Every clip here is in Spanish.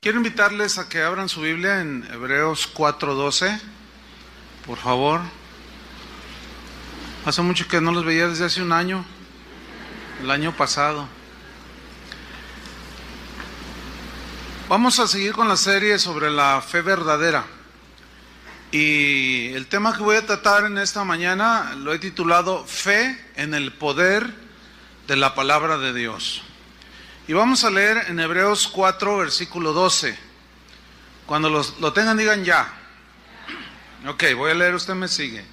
Quiero invitarles a que abran su Biblia en Hebreos 4:12, por favor. Hace mucho que no los veía, desde hace un año, el año pasado. Vamos a seguir con la serie sobre la fe verdadera. Y el tema que voy a tratar en esta mañana lo he titulado Fe en el poder de la palabra de Dios. Y vamos a leer en Hebreos 4, versículo 12. Cuando lo tengan, digan ya. Ok, voy a leer, usted me sigue.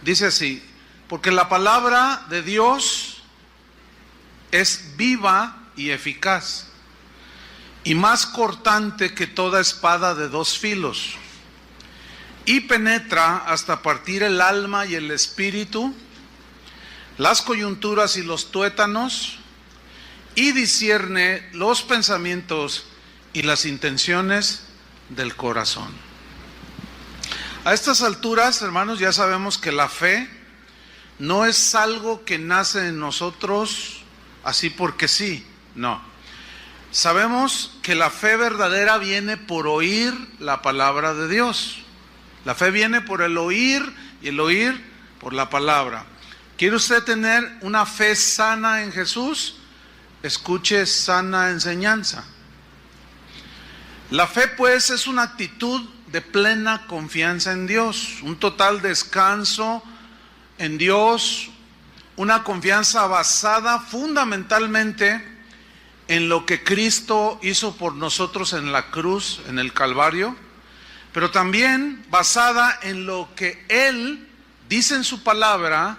Dice así: porque la palabra de Dios es viva y eficaz, y más cortante que toda espada de dos filos, y penetra hasta partir el alma y el espíritu, las coyunturas y los tuétanos, y discierne los pensamientos y las intenciones del corazón. A estas alturas, hermanos, ya sabemos que la fe no es algo que nace en nosotros así porque sí, no. Sabemos que la fe verdadera viene por oír la palabra de Dios. La fe viene por el oír, y el oír por la palabra. ¿Quiere usted tener una fe sana en Jesús? Escuche sana enseñanza. La fe, pues, es una actitud de plena confianza en Dios, un total descanso en Dios, una confianza basada fundamentalmente en lo que Cristo hizo por nosotros en la cruz, en el Calvario, pero también basada en lo que Él dice en su palabra,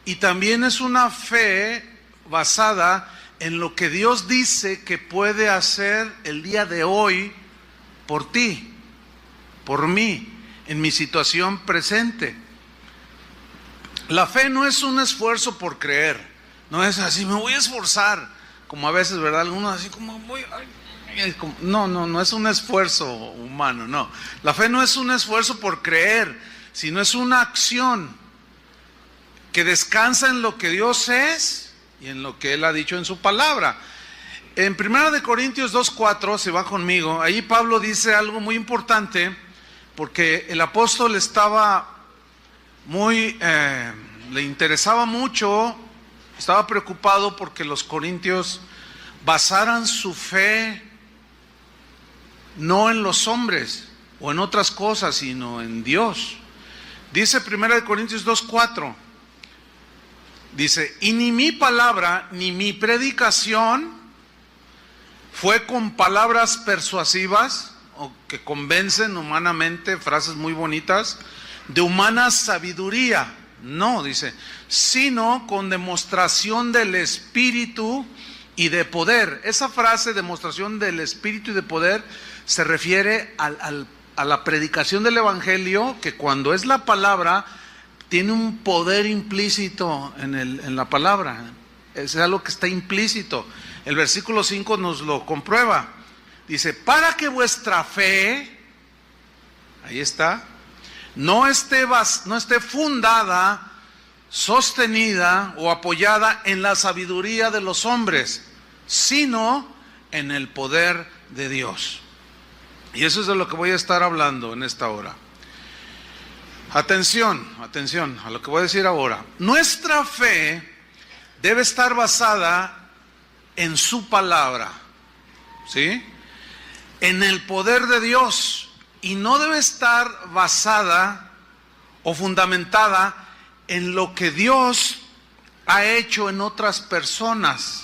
y también es una fe basada en lo que Dios dice que puede hacer el día de hoy por ti, por mí, en mi situación presente. La fe no es un esfuerzo por creer, no es así, me voy a esforzar, como a veces, ¿verdad? Algunos así como no es un esfuerzo humano, no. La fe no es un esfuerzo por creer, sino es una acción que descansa en lo que Dios es y en lo que Él ha dicho en su palabra. En 1 Corintios 2:4, si va conmigo, ahí Pablo dice algo muy importante, porque el apóstol estaba le interesaba mucho, estaba preocupado porque los corintios basaran su fe no en los hombres o en otras cosas, sino en Dios. Dice 1 Corintios 2:4, dice: y ni mi palabra ni mi predicación fue con palabras persuasivas o que convencen humanamente, frases muy bonitas, de humana sabiduría. No, dice, sino con demostración del Espíritu y de poder. Esa frase, demostración del Espíritu y de poder, se refiere a la predicación del Evangelio, que cuando es la palabra, tiene un poder implícito en la palabra. Es algo que está implícito. El versículo 5 nos lo comprueba. Dice: para que vuestra fe, ahí está, no esté fundada, sostenida o apoyada en la sabiduría de los hombres, sino en el poder de Dios. Y eso es de lo que voy a estar hablando en esta hora. Atención a lo que voy a decir ahora. Nuestra fe debe estar basada en su palabra, ¿sí? En el poder de Dios, y no debe estar basada o fundamentada en lo que Dios ha hecho en otras personas,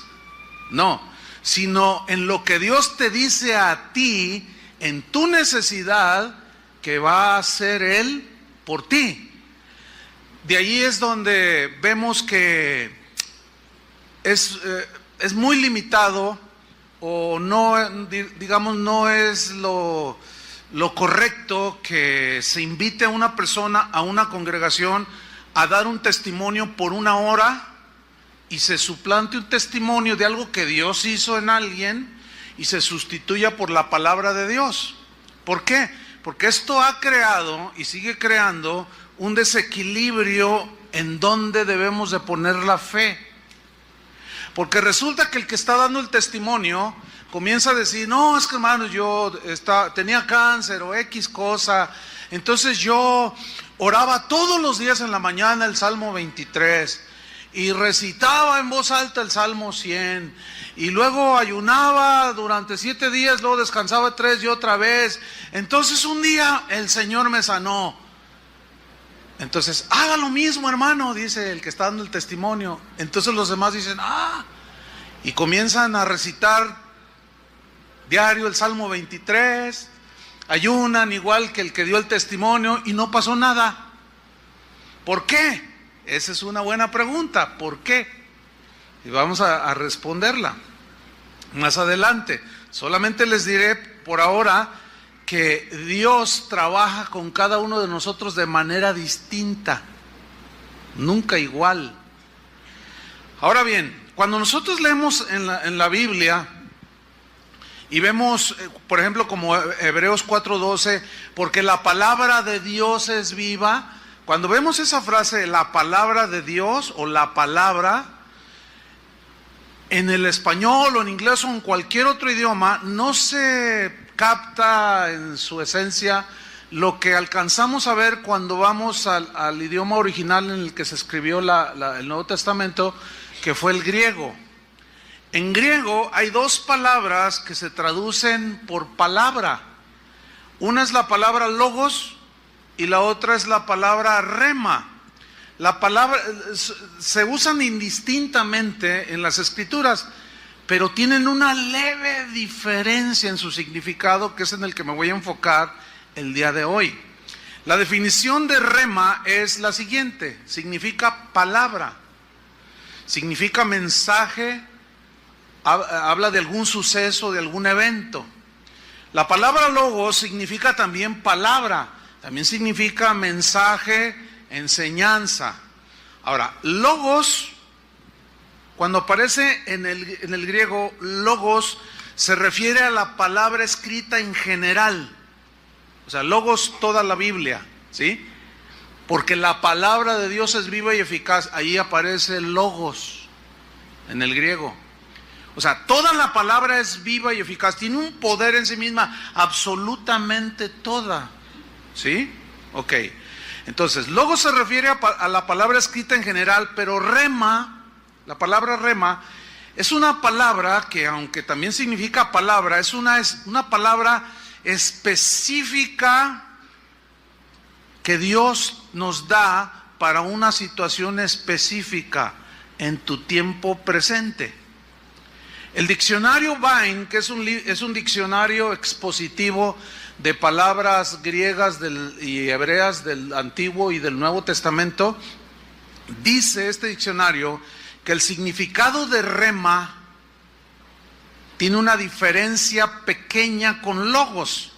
no, sino en lo que Dios te dice a ti en tu necesidad que va a hacer Él por ti. De ahí es donde vemos que es muy limitado, o no, digamos, no es lo correcto que se invite a una persona, a una congregación, a dar un testimonio por una hora y se suplante un testimonio de algo que Dios hizo en alguien y se sustituya por la palabra de Dios. ¿Por qué? Porque esto ha creado y sigue creando un desequilibrio en donde debemos de poner la fe. Porque resulta que el que está dando el testimonio comienza a decir, no, es que hermano, yo tenía cáncer o X cosa, entonces yo oraba todos los días en la mañana el Salmo 23 y recitaba en voz alta el Salmo 100 y luego ayunaba durante 7 días, luego descansaba 3 y otra vez. Entonces un día el Señor me sanó. Entonces, haga lo mismo, hermano, dice el que está dando el testimonio. Entonces los demás dicen, y comienzan a recitar diario el Salmo 23, ayunan igual que el que dio el testimonio y no pasó nada. ¿Por qué? Esa es una buena pregunta. ¿Por qué? Y vamos a responderla más adelante. Solamente les diré por ahora que Dios trabaja con cada uno de nosotros de manera distinta, nunca igual. Ahora bien, cuando nosotros leemos en la Biblia y vemos, por ejemplo, como Hebreos 4:12, porque la palabra de Dios es viva, cuando vemos esa frase, la palabra de Dios o la palabra, en el español o en inglés o en cualquier otro idioma, no se capta en su esencia lo que alcanzamos a ver cuando vamos al idioma original en el que se escribió el Nuevo Testamento, que fue el griego. En griego hay 2 palabras que se traducen por palabra. Una es la palabra logos y la otra es la palabra rema. La palabra se usan indistintamente en las escrituras, pero tienen una leve diferencia en su significado, que es en el que me voy a enfocar el día de hoy. La definición de rema es la siguiente: significa palabra, significa mensaje, habla de algún suceso, de algún evento. La palabra logos significa también palabra, también significa mensaje, enseñanza. Ahora, logos, cuando aparece en el griego, logos se refiere a la palabra escrita en general. O sea, logos toda la Biblia, ¿sí? Porque la palabra de Dios es viva y eficaz. Ahí aparece logos en el griego. O sea, toda la palabra es viva y eficaz. Tiene un poder en sí misma, absolutamente toda. ¿Sí? Ok. Entonces, logos se refiere a la palabra escrita en general, pero rema, la palabra rema, es una palabra que, aunque también significa palabra, es una palabra específica que Dios nos da para una situación específica en tu tiempo presente. El diccionario Vine, que es un diccionario expositivo de palabras griegas y hebreas del Antiguo y del Nuevo Testamento, dice este diccionario que el significado de rema tiene una diferencia pequeña con logos.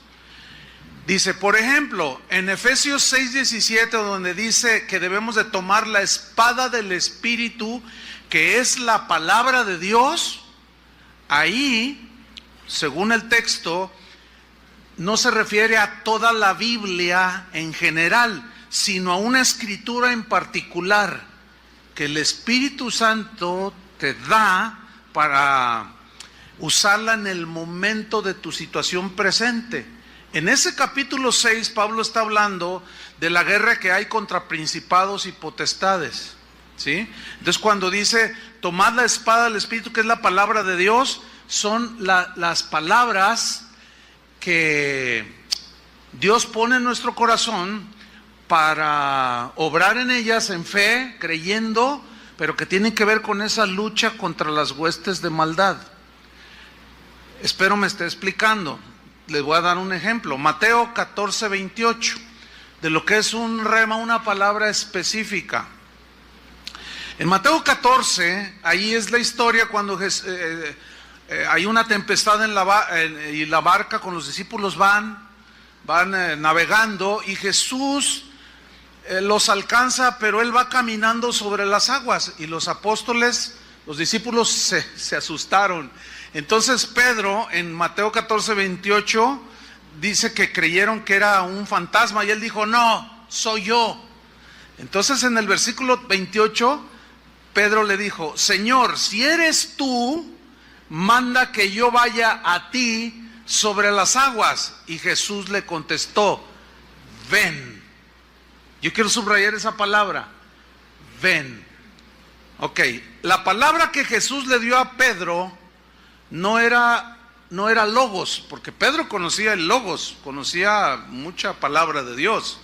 Dice, por ejemplo, en Efesios 6:17, donde dice que debemos de tomar la espada del Espíritu, que es la palabra de Dios, ahí, según el texto, no se refiere a toda la Biblia en general, sino a una escritura en particular que el Espíritu Santo te da para usarla en el momento de tu situación presente. En ese capítulo 6, Pablo está hablando de la guerra que hay contra principados y potestades, ¿sí? Entonces, cuando dice, tomad la espada del Espíritu, que es la palabra de Dios, son las palabras que Dios pone en nuestro corazón para obrar en ellas en fe, creyendo, pero que tienen que ver con esa lucha contra las huestes de maldad. Espero me esté explicando. Les voy a dar un ejemplo. Mateo 14:28, de lo que es un rema, una palabra específica. En Mateo 14, ahí es la historia cuando hay una tempestad y la barca con los discípulos van navegando y Jesús los alcanza, pero Él va caminando sobre las aguas y los apóstoles, los discípulos se asustaron. Entonces Pedro en Mateo 14:28 dice que creyeron que era un fantasma y él dijo, no, soy yo. Entonces en el versículo 28 Pedro le dijo, Señor, si eres tú, manda que yo vaya a ti sobre las aguas. Y Jesús le contestó, ven. Yo quiero subrayar esa palabra, ven. Ok, la palabra que Jesús le dio a Pedro no era logos, porque Pedro conocía el logos, conocía mucha palabra de Dios.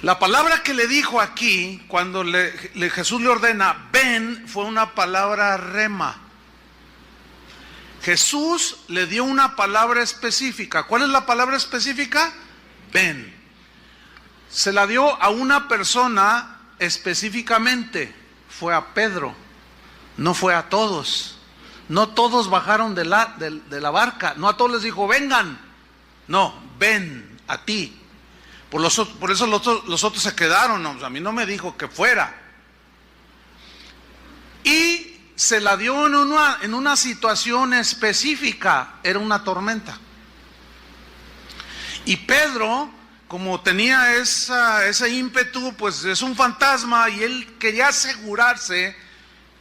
La palabra que le dijo aquí, cuando Jesús le ordena, ven, fue una palabra rema. Jesús le dio una palabra específica. ¿Cuál es la palabra específica? Ven. Se la dio a una persona específicamente. Fue a Pedro. No fue a todos. No todos bajaron de la barca. No a todos les dijo, vengan. No, ven a ti. Por eso los otros se quedaron. No, a mí no me dijo que fuera. Y se la dio en una situación específica. Era una tormenta. Y Pedro, como tenía ese ímpetu, pues es un fantasma, y él quería asegurarse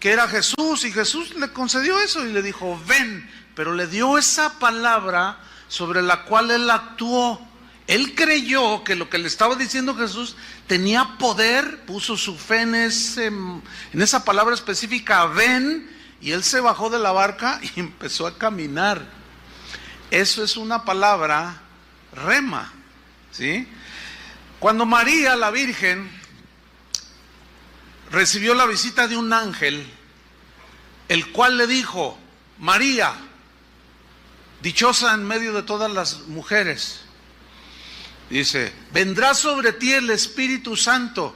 que era Jesús, y Jesús le concedió eso y le dijo, ven, pero le dio esa palabra sobre la cual él actuó. Él creyó que lo que le estaba diciendo Jesús tenía poder, puso su fe en esa palabra específica, ven, y él se bajó de la barca y empezó a caminar. Eso es una palabra rema, ¿sí? Cuando María, la Virgen, recibió la visita de un ángel, el cual le dijo, María, dichosa en medio de todas las mujeres, dice, vendrá sobre ti el Espíritu Santo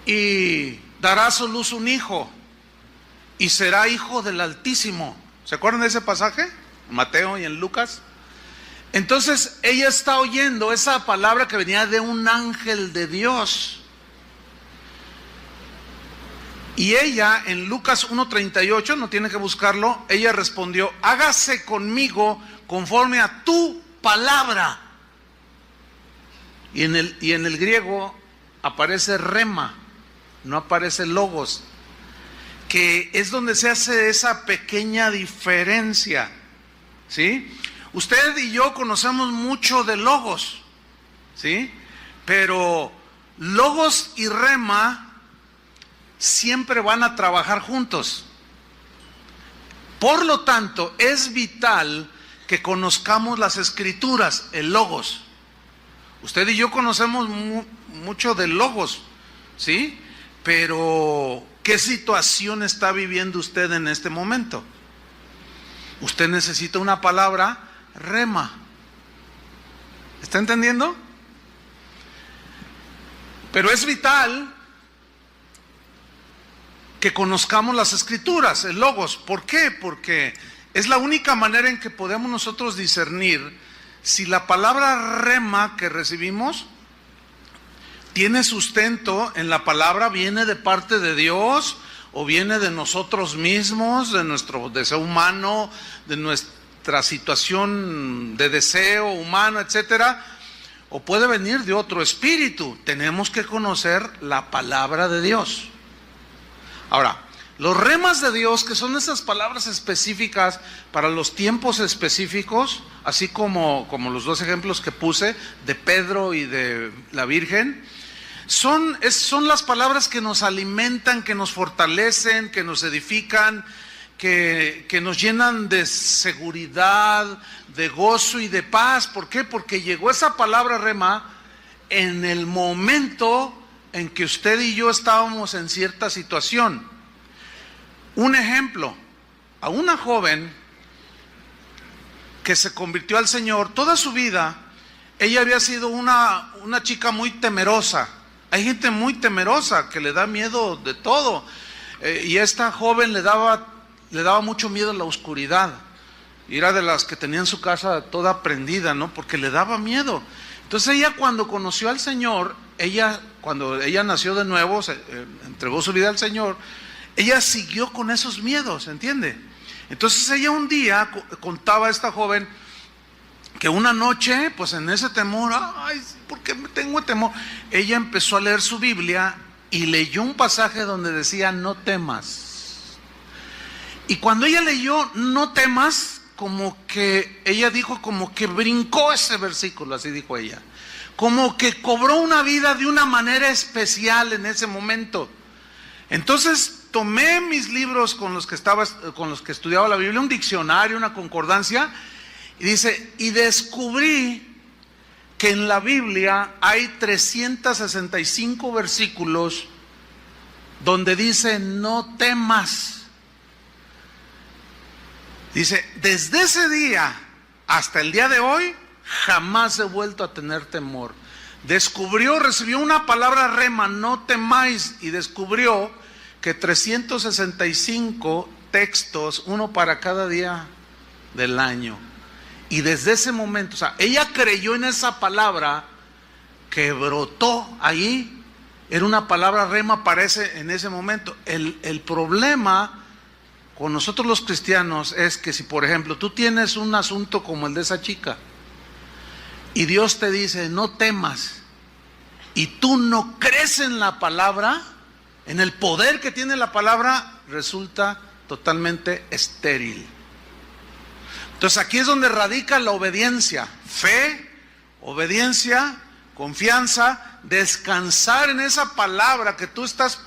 y darás a luz un hijo y será hijo del Altísimo. ¿Se acuerdan de ese pasaje? En Mateo y en Lucas. Entonces ella está oyendo esa palabra que venía de un ángel de Dios. Y ella en Lucas 1:38, no tiene que buscarlo, ella respondió, hágase conmigo conforme a tu palabra. Y en el griego aparece rema, no aparece logos, que es donde se hace esa pequeña diferencia, ¿sí? Usted y yo conocemos mucho de logos, ¿sí? Pero logos y rema siempre van a trabajar juntos. Por lo tanto, es vital que conozcamos las escrituras, el logos. Usted y yo conocemos mucho de logos, ¿sí? Pero ¿qué situación está viviendo usted en este momento? Usted necesita una palabra rema. ¿Está entendiendo? Pero es vital que conozcamos las escrituras, el logos. ¿Por qué? Porque es la única manera en que podemos nosotros discernir si la palabra rema que recibimos tiene sustento en la palabra, viene de parte de Dios o viene de nosotros mismos, de nuestro deseo humano, de nuestra situación de deseo humano, etcétera, o puede venir de otro espíritu. Tenemos que conocer la palabra de Dios. Ahora, los remas de Dios, que son esas palabras específicas para los tiempos específicos, así como los dos ejemplos que puse de Pedro y de la Virgen, son las palabras que nos alimentan, que nos fortalecen, que nos edifican, que nos llenan de seguridad, de gozo y de paz. ¿Por qué? Porque llegó esa palabra rema en el momento en que usted y yo estábamos en cierta situación. Un ejemplo, a una joven que se convirtió al Señor, toda su vida, ella había sido una chica muy temerosa. Hay gente muy temerosa que le da miedo de todo. Y a esta joven le daba mucho miedo la oscuridad. Y era de las que tenían su casa toda prendida, ¿no? Porque le daba miedo. Entonces ella, cuando conoció al Señor, cuando ella nació de nuevo, entregó su vida al Señor, ella siguió con esos miedos, ¿entiende? Entonces ella un día contaba a esta joven que una noche, pues en ese temor, ay, ¿por qué tengo temor? Ella empezó a leer su Biblia y leyó un pasaje donde decía, no temas. Y cuando ella leyó, no temas, como que ella dijo, como que brincó ese versículo, así dijo ella. Como que cobró una vida de una manera especial en ese momento. Entonces tomé mis libros con los que estudiaba la Biblia, un diccionario, una concordancia, y dice, y descubrí que en la Biblia hay 365 versículos donde dice no temas. Dice, desde ese día hasta el día de hoy jamás he vuelto a tener temor. Recibió una palabra rema, no temáis, y descubrió que 365 textos, uno para cada día del año. Y desde ese momento, o sea, ella creyó en esa palabra que brotó ahí. Era una palabra rema en ese momento. El problema con nosotros los cristianos es que si, por ejemplo, tú tienes un asunto como el de esa chica y Dios te dice no temas, y tú no crees en la palabra, en el poder que tiene la palabra, resulta totalmente estéril. Entonces aquí es donde radica la obediencia, fe, obediencia, confianza, descansar en esa palabra que tú estás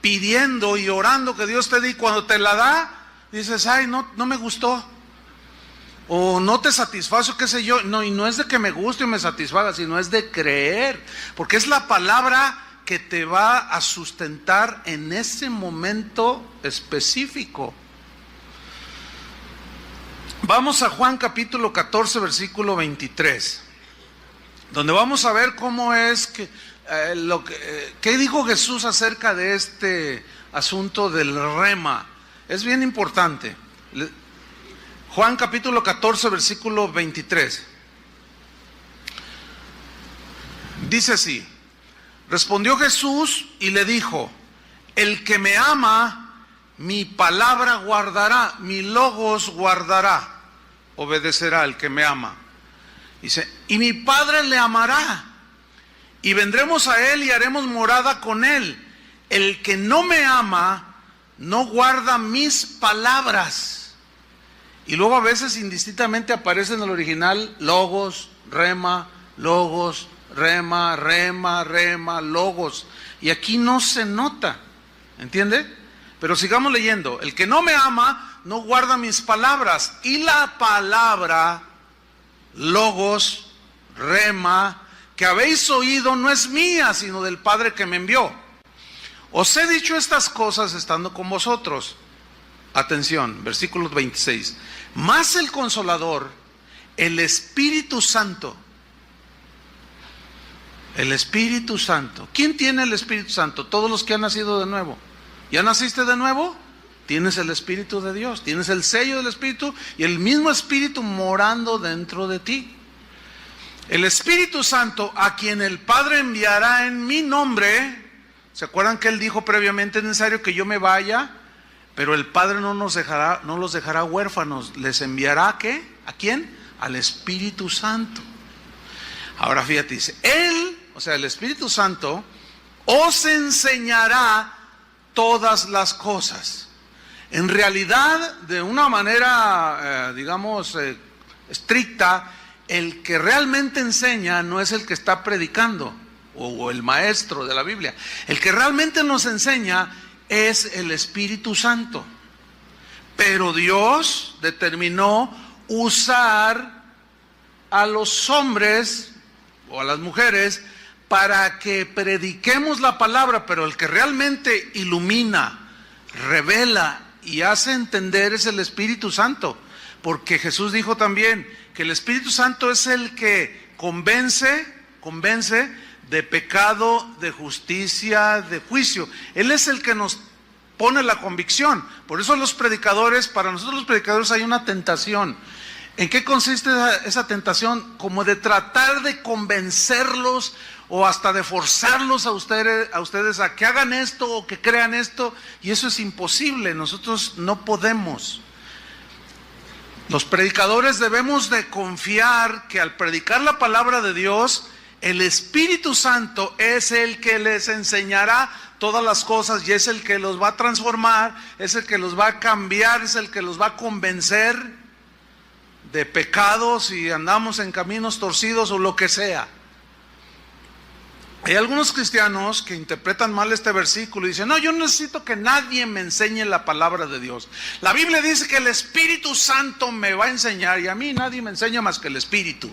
pidiendo y orando que Dios te dé, y cuando te la da, dices, ay, no me gustó, o no te satisfazo, qué sé yo. No, y no es de que me guste o me satisfaga, sino es de creer, porque es la palabra que te va a sustentar en ese momento específico. Vamos a Juan capítulo 14, versículo 23, donde vamos a ver cómo es que, ¿qué dijo Jesús acerca de este asunto del rema? Es bien importante. Juan capítulo 14, versículo 23. Dice así: respondió Jesús y le dijo, el que me ama, mi palabra guardará, mi logos guardará, obedecerá el que me ama. Dice, y mi Padre le amará, y vendremos a él y haremos morada con él. El que no me ama, no guarda mis palabras. Y luego a veces indistintamente aparece en el original logos, rema, logos, rema, rema, rema, logos. Y aquí no se nota, ¿entiende? Pero sigamos leyendo. El que no me ama, no guarda mis palabras. Y la palabra, logos, rema, que habéis oído, no es mía, sino del Padre que me envió. Os he dicho estas cosas estando con vosotros. Atención, versículo 26. Mas el Consolador, el Espíritu Santo. El Espíritu Santo. ¿Quién tiene el Espíritu Santo? Todos los que han nacido de nuevo. ¿Ya naciste de nuevo? Tienes el Espíritu de Dios, tienes el sello del Espíritu y el mismo Espíritu morando dentro de ti. El Espíritu Santo, a quien el Padre enviará en mi nombre. ¿Se acuerdan que Él dijo previamente, es necesario que yo me vaya? Pero el Padre no los dejará huérfanos. ¿Les enviará qué? ¿A quién? Al Espíritu Santo. Ahora fíjate, dice, Él, o sea, el Espíritu Santo, os enseñará todas las cosas. En realidad, de una manera, estricta, el que realmente enseña no es el que está predicando o el maestro de la Biblia. El que realmente nos enseña es el Espíritu Santo. Pero Dios determinó usar a los hombres o a las mujeres para que prediquemos la palabra, pero el que realmente ilumina, revela y hace entender es el Espíritu Santo, porque Jesús dijo también que el Espíritu Santo es el que convence de pecado, de justicia, de juicio. Él es el que nos pone la convicción. Por eso para nosotros los predicadores hay una tentación. ¿En qué consiste esa tentación? Como de tratar de convencerlos o hasta de forzarlos a ustedes a que hagan esto o que crean esto, y eso es imposible. Nosotros no podemos. Los predicadores debemos de confiar que al predicar la palabra de Dios, el Espíritu Santo es el que les enseñará todas las cosas y es el que los va a transformar, es el que los va a cambiar, es el que los va a convencer de pecados si andamos en caminos torcidos o lo que sea. Hay algunos cristianos que interpretan mal este versículo y dicen: no, yo no necesito que nadie me enseñe la palabra de Dios. La Biblia dice que el Espíritu Santo me va a enseñar y a mí nadie me enseña más que el Espíritu.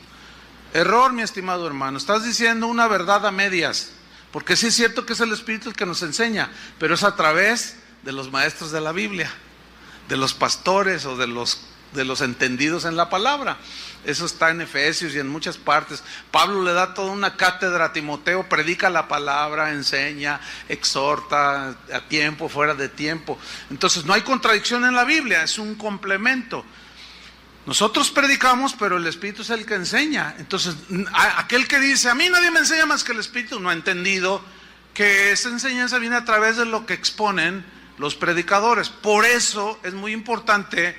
Error, mi estimado hermano, estás diciendo una verdad a medias, porque sí es cierto que es el Espíritu el que nos enseña, pero es a través de los maestros de la Biblia, de los pastores o de los entendidos en la palabra. Eso está en Efesios y en muchas partes. Pablo le da toda una cátedra a Timoteo, predica la palabra, enseña, exhorta a tiempo, fuera de tiempo. Entonces no hay contradicción en la Biblia, es un complemento. Nosotros predicamos, pero el Espíritu es el que enseña. Entonces aquel que dice: a mí nadie me enseña más que el Espíritu, no ha entendido que esa enseñanza viene a través de lo que exponen los predicadores. Por eso es muy importante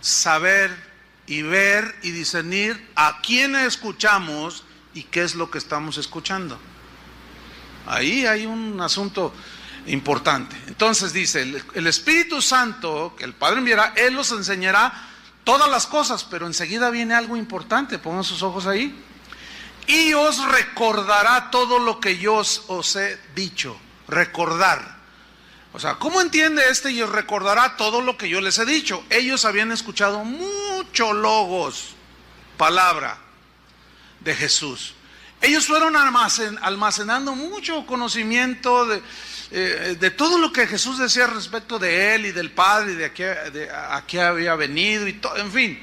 saber y ver y discernir a quién escuchamos y qué es lo que estamos escuchando. Ahí hay un asunto importante. Entonces dice: el Espíritu Santo que el Padre enviará, Él los enseñará todas las cosas. Pero enseguida viene algo importante, pongan sus ojos ahí. Y os recordará todo lo que yo os he dicho. Recordar. O sea, ¿cómo entiende este? Y os recordará todo lo que yo les he dicho. Ellos habían escuchado mucho logos, palabra de Jesús. Ellos fueron almacenando mucho conocimiento de todo lo que Jesús decía respecto de Él y del Padre y de a qué había venido y todo, en fin.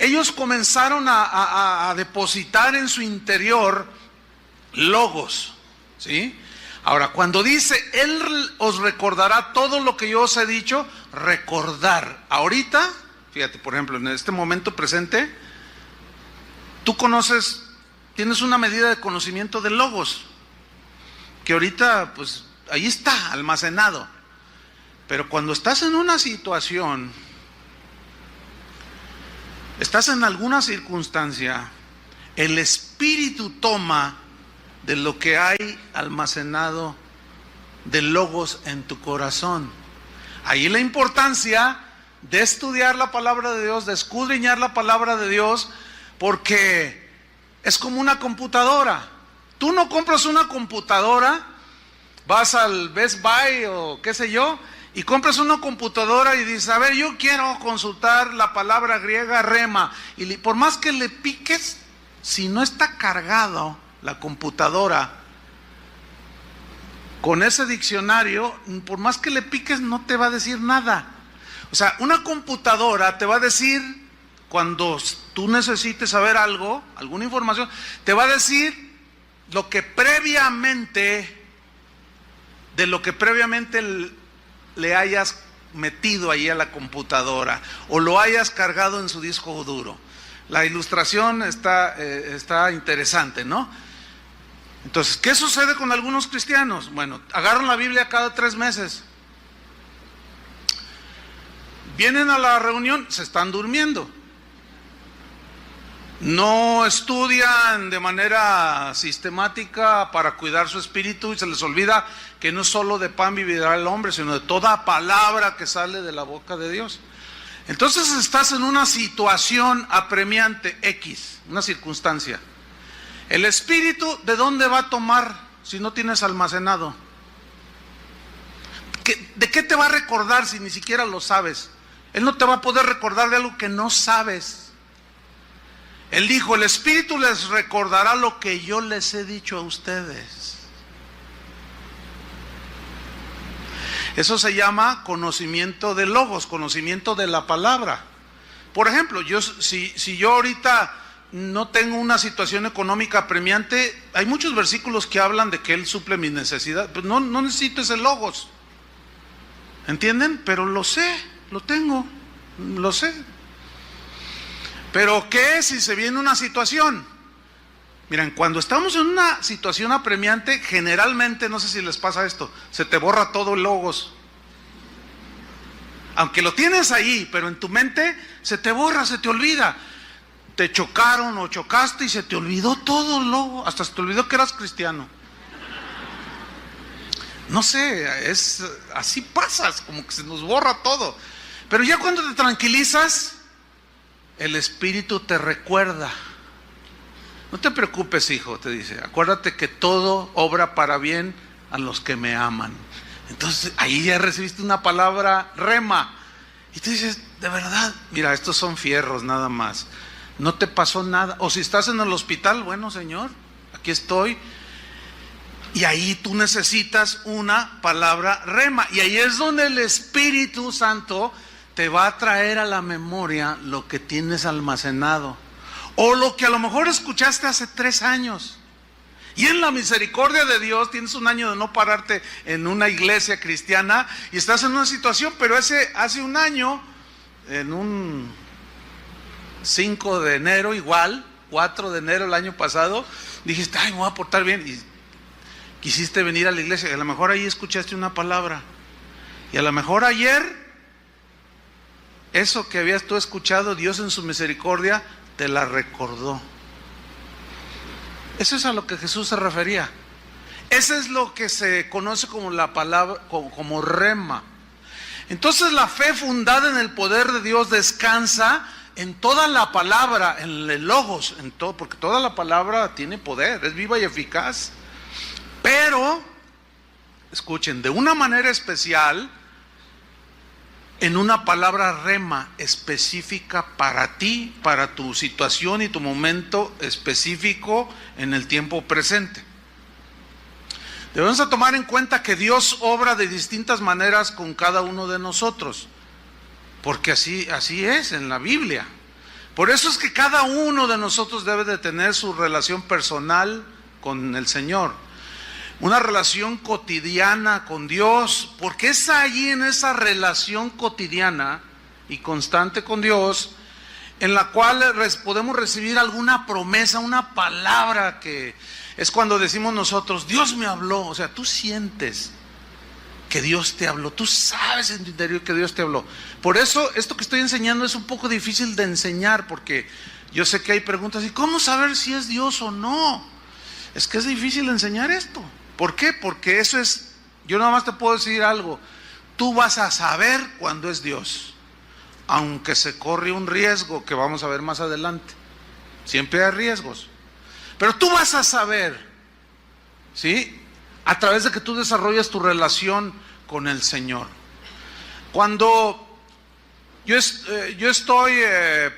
Ellos comenzaron a depositar en su interior logos, ¿sí? Ahora, cuando dice: Él os recordará todo lo que yo os he dicho, recordar. Ahorita, fíjate, por ejemplo, en este momento presente, tú conoces, tienes una medida de conocimiento de logos, que ahorita, pues, ahí está, almacenado. Pero cuando estás en una situación, estás en alguna circunstancia, el Espíritu toma de lo que hay almacenado de logos en tu corazón. Ahí la importancia de estudiar la palabra de Dios, de escudriñar la palabra de Dios, porque es como una computadora. Tú no compras una computadora, vas al Best Buy o qué sé yo, y compras una computadora y dices: a ver, yo quiero consultar la palabra griega rema, y por más que le piques, si no está cargado la computadora con ese diccionario, por más que le piques, no te va a decir nada. O sea, una computadora te va a decir, cuando tú necesites saber algo, alguna información, te va a decir lo que previamente, de lo que previamente le hayas metido ahí a la computadora o lo hayas cargado en su disco duro. La ilustración está interesante, ¿no? Entonces, ¿qué sucede con algunos cristianos? Bueno, agarran la Biblia cada 3 meses. Vienen a la reunión, se están durmiendo. No estudian de manera sistemática para cuidar su espíritu y se les olvida que no solo de pan vivirá el hombre, sino de toda palabra que sale de la boca de Dios. Entonces estás en una situación apremiante X, una circunstancia. El Espíritu, ¿de dónde va a tomar si no tienes almacenado? ¿De qué te va a recordar si ni siquiera lo sabes? Él no te va a poder recordar de algo que no sabes. Él dijo: el Espíritu les recordará lo que yo les he dicho a ustedes. Eso se llama conocimiento de logos, conocimiento de la palabra. Por ejemplo, si yo ahorita no tengo una situación económica apremiante, hay muchos versículos que hablan de que Él suple mis necesidades. Pues no necesito ese logos, ¿entienden? Pero lo sé, lo tengo, lo sé. Pero ¿qué si se viene una situación? Miren, cuando estamos en una situación apremiante, generalmente, no sé si les pasa esto, se te borra todo el logos. Aunque lo tienes ahí, pero en tu mente se te borra, se te olvida. Te chocaron o chocaste y se te olvidó todo el logo, hasta se te olvidó que eras cristiano. No sé, es así pasas, como que se nos borra todo. Pero ya cuando te tranquilizas, el Espíritu te recuerda. No te preocupes, hijo, te dice, acuérdate que todo obra para bien a los que me aman. Entonces ahí ya recibiste una palabra rema. Y tú dices, de verdad, mira, estos son fierros nada más. No te pasó nada. O si estás en el hospital, bueno, Señor, aquí estoy. Y ahí tú necesitas una palabra rema. Y ahí es donde el Espíritu Santo te va a traer a la memoria lo que tienes almacenado. O lo que a lo mejor escuchaste hace 3 años. Y en la misericordia de Dios tienes un año de no pararte en una iglesia cristiana y estás en una situación, pero hace un año, en un 5 de enero igual, 4 de enero el año pasado, dijiste, ay, me voy a portar bien. Y quisiste venir a la iglesia y a lo mejor ahí escuchaste una palabra. Y a lo mejor ayer, eso que habías tú escuchado, Dios en su misericordia te la recordó. Eso es a lo que Jesús se refería. Eso es lo que se conoce como la palabra, como rema. Entonces la fe fundada en el poder de Dios descansa en toda la palabra, en el logos, en todo, porque toda la palabra tiene poder, es viva y eficaz. Pero, escuchen, de una manera especial, en una palabra rema específica para ti, para tu situación y tu momento específico en el tiempo presente. Debemos tomar en cuenta que Dios obra de distintas maneras con cada uno de nosotros, porque así es en la Biblia. Por eso es que cada uno de nosotros debe de tener su relación personal con el Señor. Una relación cotidiana con Dios, porque es allí en esa relación cotidiana y constante con Dios, en la cual podemos recibir alguna promesa, una palabra, que es cuando decimos nosotros, Dios me habló. O sea, tú sientes que Dios te habló, tú sabes en tu interior que Dios te habló. Por eso esto que estoy enseñando es un poco difícil de enseñar, porque yo sé que hay preguntas, ¿y cómo saber si es Dios o no? Es que es difícil enseñar esto. ¿Por qué? Porque eso es, yo nada más te puedo decir algo, tú vas a saber cuándo es Dios, aunque se corre un riesgo que vamos a ver más adelante. Siempre hay riesgos, pero tú vas a saber, ¿sí? A través de que tú desarrollas tu relación con el Señor. Cuando yo estoy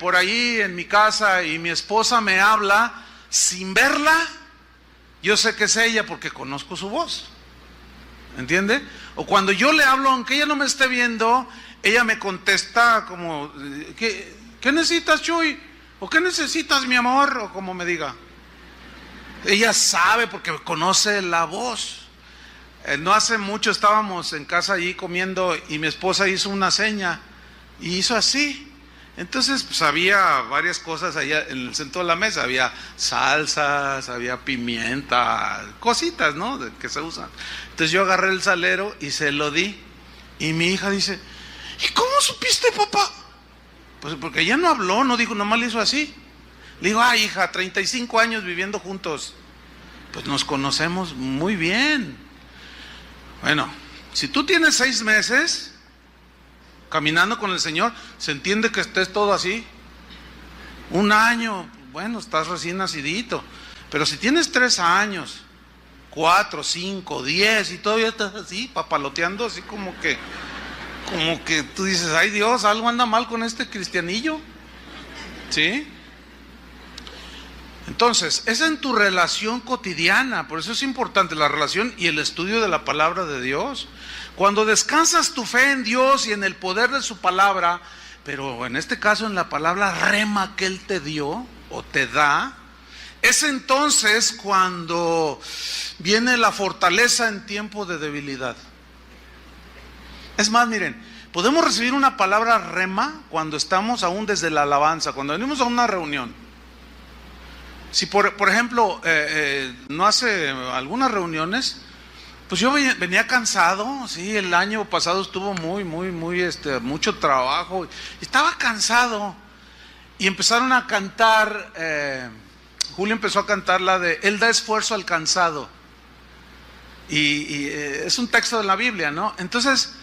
por ahí en mi casa y mi esposa me habla sin verla, yo sé que es ella porque conozco su voz, ¿entiende? O cuando yo le hablo, aunque ella no me esté viendo, ella me contesta como, ¿qué necesitas, Chuy? ¿O qué necesitas, mi amor? O como me diga. Ella sabe porque conoce la voz. No hace mucho estábamos en casa allí comiendo y mi esposa hizo una seña y hizo así. Entonces, pues había varias cosas allá en el centro de la mesa, había salsas, había pimienta, cositas, ¿no? Que se usan. Entonces yo agarré el salero y se lo di. Y mi hija dice, ¿y cómo supiste, papá? Pues porque ella no habló, no dijo, nomás le hizo así. Le digo, ay, hija, 35 años viviendo juntos, pues nos conocemos muy bien. Bueno, si tú tienes 6 meses caminando con el Señor, se entiende que estés todo así. 1 año, bueno, estás recién nacidito. Pero si tienes 3 años, 4, 5, 10 y todavía estás así, papaloteando, así como que tú dices, ay Dios, algo anda mal con este cristianillo. ¿Sí? Entonces, es en tu relación cotidiana, por eso es importante la relación y el estudio de la palabra de Dios. Cuando descansas tu fe en Dios y en el poder de su palabra, pero en este caso en la palabra rema que Él te dio o te da, es entonces cuando viene la fortaleza en tiempo de debilidad. Es más, miren, podemos recibir una palabra rema cuando estamos aún desde la alabanza, cuando venimos a una reunión. Si por ejemplo, no hace algunas reuniones, pues yo venía cansado, sí, el año pasado estuvo mucho trabajo, estaba cansado, y empezaron a cantar, Julio empezó a cantar la de, Él da esfuerzo al cansado, Es un texto de la Biblia, ¿no? Entonces,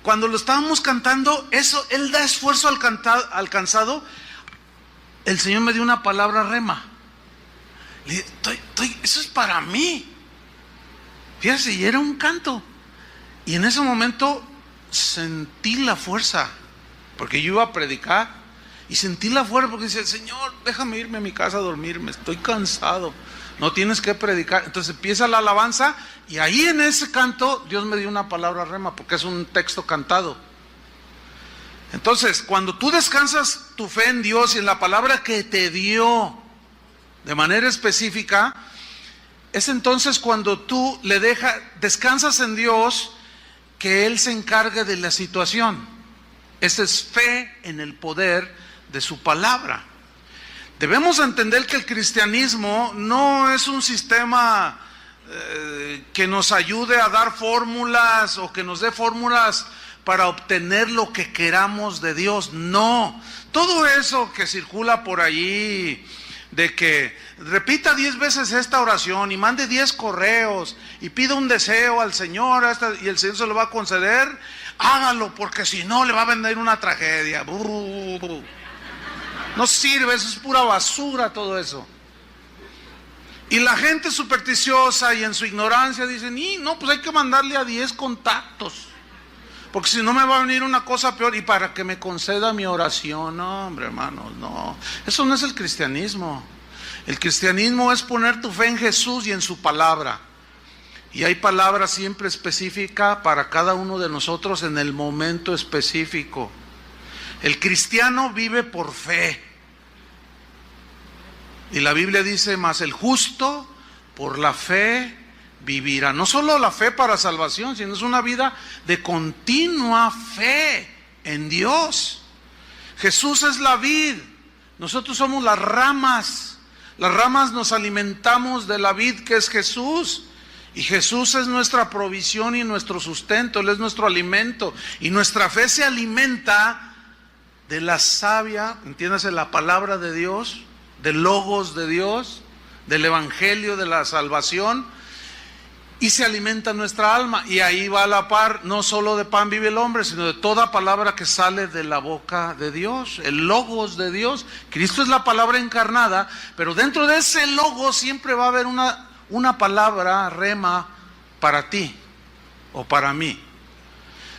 cuando lo estábamos cantando, eso, él da esfuerzo alcanzado. El Señor me dio una palabra rema. Le dije, eso es para mí. Fíjate, y era un canto. Y en ese momento sentí la fuerza, porque yo iba a predicar. Y sentí la fuerza porque decía, Señor, déjame irme a mi casa a dormirme, estoy cansado. No tienes que predicar. Entonces empieza la alabanza y ahí en ese canto Dios me dio una palabra rema, porque es un texto cantado. Entonces, cuando tú descansas tu fe en Dios y en la palabra que te dio de manera específica, es entonces cuando tú descansas en Dios, que Él se encargue de la situación. Esa es fe en el poder de su palabra. Debemos entender que el cristianismo no es un sistema que nos ayude a dar fórmulas o que nos dé fórmulas para obtener lo que queramos de Dios. No, todo eso que circula por allí, de que repita 10 veces esta oración y mande 10 correos y pida un deseo al Señor y el Señor se lo va a conceder, hágalo, porque si no le va a venir una tragedia. No sirve, eso es pura basura todo eso. Y la gente supersticiosa y en su ignorancia dicen, no, pues hay que mandarle a 10 contactos, porque si no me va a venir una cosa peor, y para que me conceda mi oración. No, hombre, hermanos, no. Eso no es el cristianismo. El cristianismo es poner tu fe en Jesús y en su palabra. Y hay palabra siempre específica para cada uno de nosotros en el momento específico. El cristiano vive por fe. Y la Biblia dice, mas el justo por la fe vivirá. No solo la fe para salvación, sino es una vida de continua fe en Dios. Jesús es la vid, nosotros somos las ramas. Las ramas nos alimentamos de la vid que es Jesús. Y Jesús es nuestra provisión y nuestro sustento, Él es nuestro alimento. Y nuestra fe se alimenta de la savia, entiéndase, la palabra de Dios, del logos de Dios, del evangelio de la salvación, y se alimenta nuestra alma. Y ahí va a la par, no solo de pan vive el hombre, sino de toda palabra que sale de la boca de Dios, el logos de Dios. Cristo es la palabra encarnada, pero dentro de ese logos siempre va a haber una palabra rema para ti o para mí.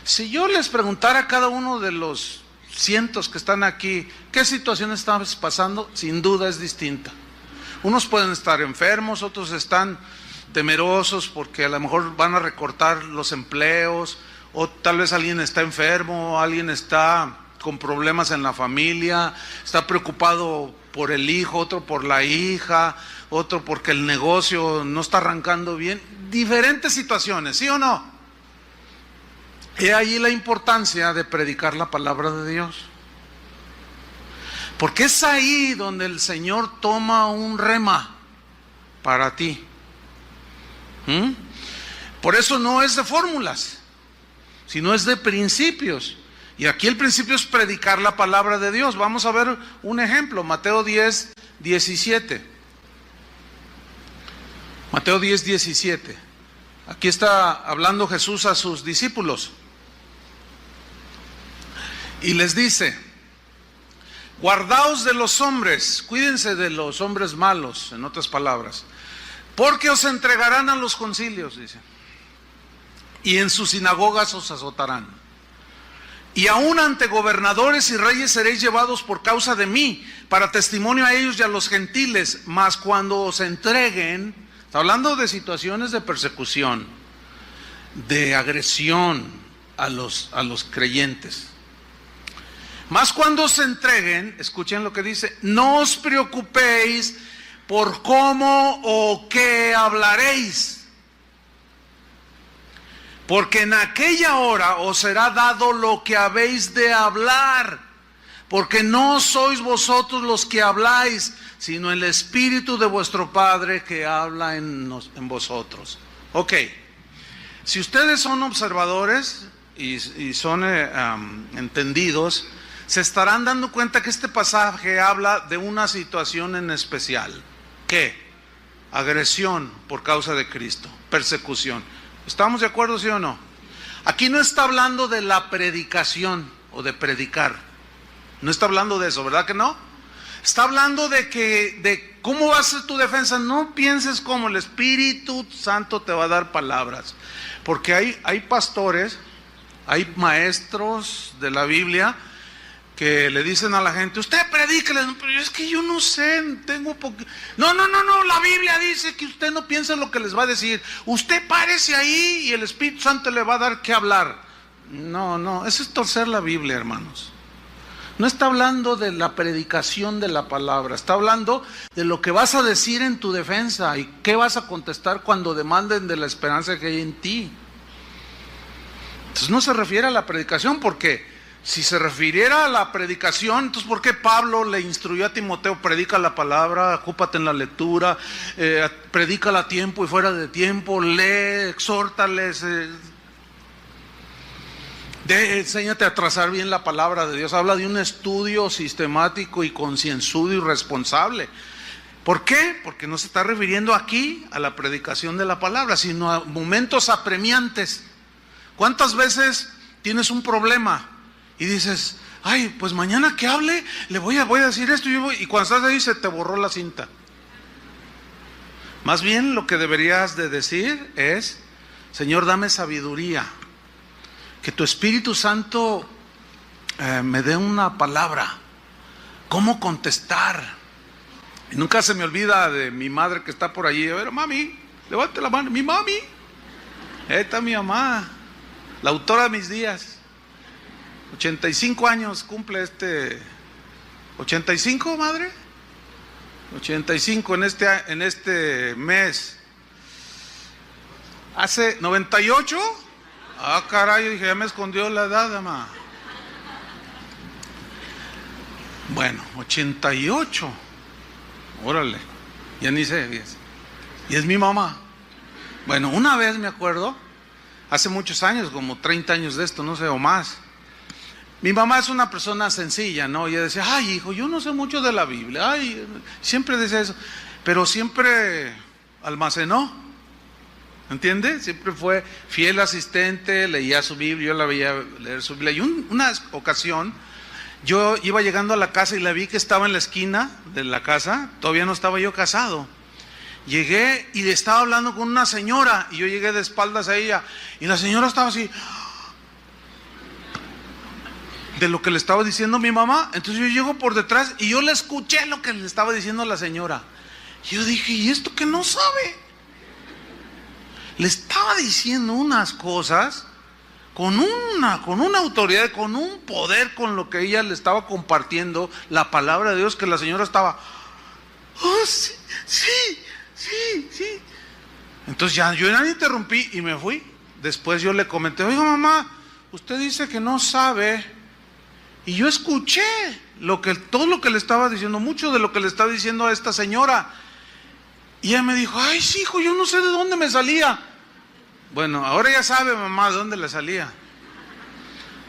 Si yo les preguntara a cada uno de los cientos que están aquí, ¿qué situación estás pasando? Sin duda es distinta. Unos pueden estar enfermos, otros están temerosos porque a lo mejor van a recortar los empleos, o tal vez alguien está enfermo, alguien está con problemas en la familia, está preocupado por el hijo, otro por la hija, otro porque el negocio no está arrancando bien. Diferentes situaciones, ¿sí o no? He ahí la importancia de predicar la palabra de Dios, porque es ahí donde el Señor toma un rema para ti. Por eso no es de fórmulas, sino es de principios. Y aquí el principio es predicar la palabra de Dios. Vamos a ver un ejemplo, Mateo 10, 17. Mateo 10, 17. Aquí está hablando Jesús a sus discípulos. Y les dice, guardaos de los hombres, cuídense de los hombres malos, en otras palabras, porque os entregarán a los concilios, dice, y en sus sinagogas os azotarán. Y aún ante gobernadores y reyes seréis llevados por causa de mí, para testimonio a ellos y a los gentiles. Mas cuando os entreguen, está hablando de situaciones de persecución, de agresión a los creyentes. Mas cuando os entreguen, escuchen lo que dice, no os preocupéis por cómo o qué hablaréis, porque en aquella hora os será dado lo que habéis de hablar, porque no sois vosotros los que habláis, sino el Espíritu de vuestro Padre que habla en vosotros. Ok, si ustedes son observadores y son entendidos, se estarán dando cuenta que este pasaje habla de una situación en especial. ¿Qué? Agresión por causa de Cristo, persecución. ¿Estamos de acuerdo, sí o no? Aquí no está hablando de la predicación o de predicar. No está hablando de eso, ¿verdad que no? Está hablando de cómo va a ser tu defensa. No pienses como el Espíritu Santo te va a dar palabras. Porque hay pastores, hay maestros de la Biblia que le dicen a la gente, usted predíquele, pero es que yo no sé, tengo No, la Biblia dice que usted no piensa en lo que les va a decir. Usted párese ahí y el Espíritu Santo le va a dar que hablar. No, eso es torcer la Biblia, hermanos. No está hablando de la predicación de la palabra, está hablando de lo que vas a decir en tu defensa y qué vas a contestar cuando demanden de la esperanza que hay en ti. Entonces no se refiere a la predicación, porque si se refiriera a la predicación, entonces ¿por qué Pablo le instruyó a Timoteo, predica la palabra, ocúpate en la lectura, predícala a tiempo y fuera de tiempo, lee, exhórtales, enséñate a trazar bien la palabra de Dios? Habla de un estudio sistemático y concienzudo y responsable. ¿Por qué? Porque no se está refiriendo aquí a la predicación de la palabra, sino a momentos apremiantes. ¿Cuántas veces tienes un problema y dices, ay, pues mañana que hable, le voy a decir esto, y cuando estás ahí se te borró la cinta? Más bien lo que deberías de decir es, Señor, dame sabiduría, que tu Espíritu Santo me dé una palabra, cómo contestar. Y nunca se me olvida de mi madre que está por allí. A ver, mami, levante la mano. Mi mami, ahí está mi mamá, la autora de mis días. 85 años cumple 85, madre. 85 en este mes. Hace 98. Ah, caray, dije, ya me escondió la edad, mamá. Bueno, 88. Órale, ya ni sé. Y es mi mamá. Bueno, una vez me acuerdo, hace muchos años, como 30 años de esto, no sé, o más. Mi mamá es una persona sencilla, ¿no? Y ella decía, ay, hijo, yo no sé mucho de la Biblia. Ay, siempre decía eso. Pero siempre almacenó. ¿Entiende? Siempre fue fiel asistente, leía su Biblia, yo la veía leer su Biblia. Y una ocasión, yo iba llegando a la casa y la vi que estaba en la esquina de la casa, todavía no estaba yo casado. Llegué y estaba hablando con una señora, y yo llegué de espaldas a ella, y la señora estaba así, de lo que le estaba diciendo mi mamá. Entonces yo llego por detrás y yo le escuché lo que le estaba diciendo la señora. Y yo dije, ¿y esto qué no sabe? Le estaba diciendo unas cosas con una autoridad, con un poder, con lo que ella le estaba compartiendo la palabra de Dios, que la señora estaba, oh, sí. Entonces yo ya interrumpí y me fui. Después yo le comenté, oiga mamá, usted dice que no sabe, y yo escuché todo lo que le estaba diciendo, mucho de lo que le estaba diciendo a esta señora. Y ella me dijo, ay, sí, hijo, yo no sé de dónde me salía. Bueno, ahora ya sabe, mamá, de dónde le salía.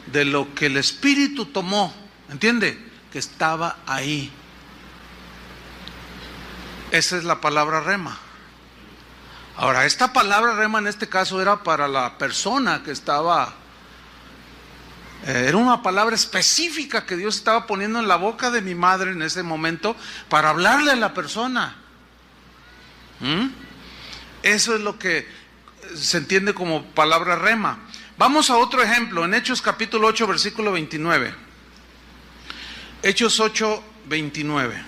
De lo que el Espíritu tomó, ¿entiende? Que estaba ahí. Esa es la palabra rema. Ahora, esta palabra rema en este caso era para la persona que estaba... Era una palabra específica que Dios estaba poniendo en la boca de mi madre en ese momento para hablarle a la persona. Eso es lo que se entiende como palabra rema. Vamos a otro ejemplo, en Hechos capítulo 8, versículo 29. Hechos 8, 29.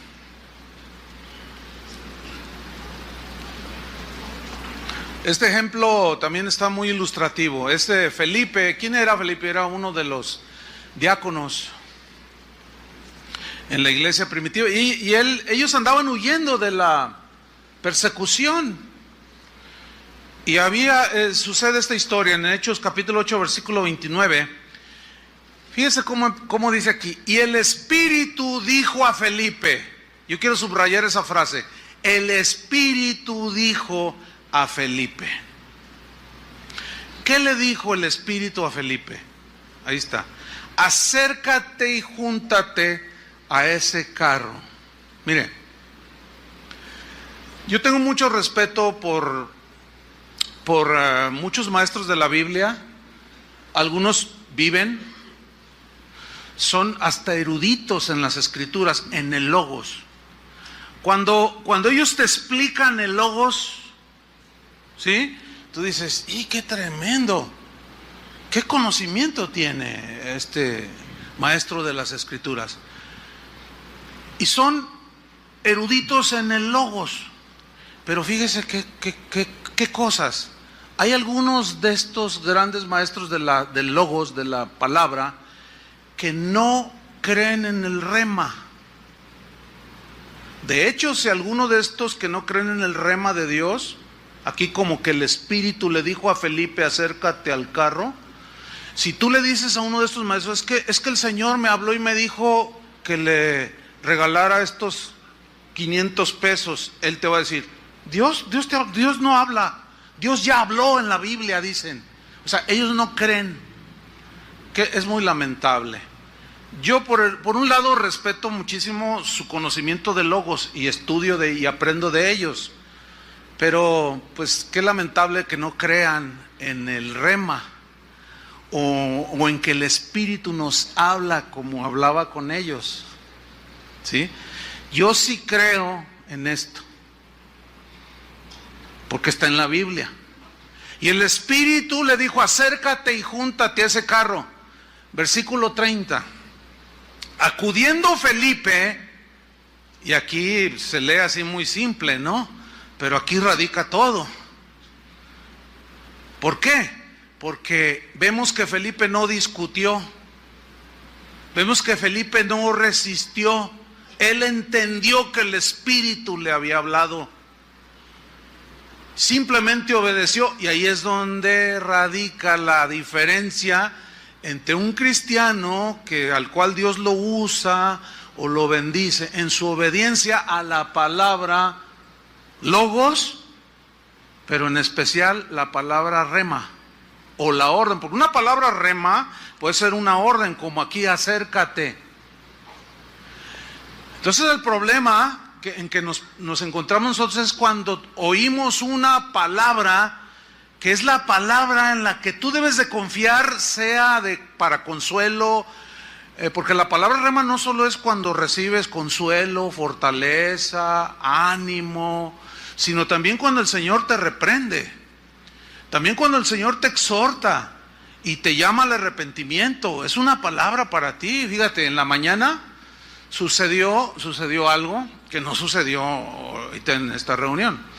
Este ejemplo también está muy ilustrativo. Felipe, ¿quién era Felipe? Era uno de los diáconos en la iglesia primitiva. Y ellos andaban huyendo de la persecución. Y sucede esta historia en Hechos capítulo 8, versículo 29. Fíjese cómo dice aquí. Y el Espíritu dijo a Felipe. Yo quiero subrayar esa frase. El Espíritu dijo a Felipe. ¿Qué le dijo el Espíritu a Felipe? Ahí está. Acércate y júntate a ese carro. Mire, yo tengo mucho respeto por por muchos maestros de la Biblia. Algunos viven, son hasta eruditos en las escrituras, en el logos. Cuando ellos te explican el logos, ¿sí? Tú dices, ¡y qué tremendo! ¿Qué conocimiento tiene este maestro de las escrituras? Y son eruditos en el logos. Pero fíjese qué cosas. Hay algunos de estos grandes maestros del logos, de la palabra, que no creen en el rema. De hecho, si alguno de estos que no creen en el rema de Dios, aquí como que el Espíritu le dijo a Felipe, acércate al carro. Si tú le dices a uno de estos maestros, es que el Señor me habló y me dijo que le regalara estos 500 pesos, él te va a decir, Dios no habla, Dios ya habló en la Biblia, dicen. O sea, ellos no creen, que es muy lamentable. Yo por un lado respeto muchísimo su conocimiento de logos y estudio y aprendo de ellos, pero pues qué lamentable que no crean en el rema o en que el Espíritu nos habla como hablaba con ellos, ¿sí? Yo sí creo en esto, porque está en la Biblia. Y el Espíritu le dijo, acércate y júntate a ese carro. Versículo 30. Acudiendo Felipe, y aquí se lee así muy simple, ¿no? Pero aquí radica todo. ¿Por qué? Porque vemos que Felipe no discutió. Vemos que Felipe no resistió. Él entendió que el Espíritu le había hablado. Simplemente obedeció, y ahí es donde radica la diferencia entre un cristiano al cual Dios lo usa o lo bendice en su obediencia a la palabra logos, pero en especial la palabra rema o la orden, porque una palabra rema puede ser una orden, como aquí acércate. Entonces el problema en que nos encontramos nosotros es cuando oímos una palabra que es la palabra en la que tú debes de confiar, sea para consuelo, porque la palabra rema no solo es cuando recibes consuelo, fortaleza, ánimo, sino también cuando el Señor te reprende, también cuando el Señor te exhorta y te llama al arrepentimiento. Es una palabra para ti. Fíjate, en la mañana sucedió algo que no sucedió ahorita en esta reunión.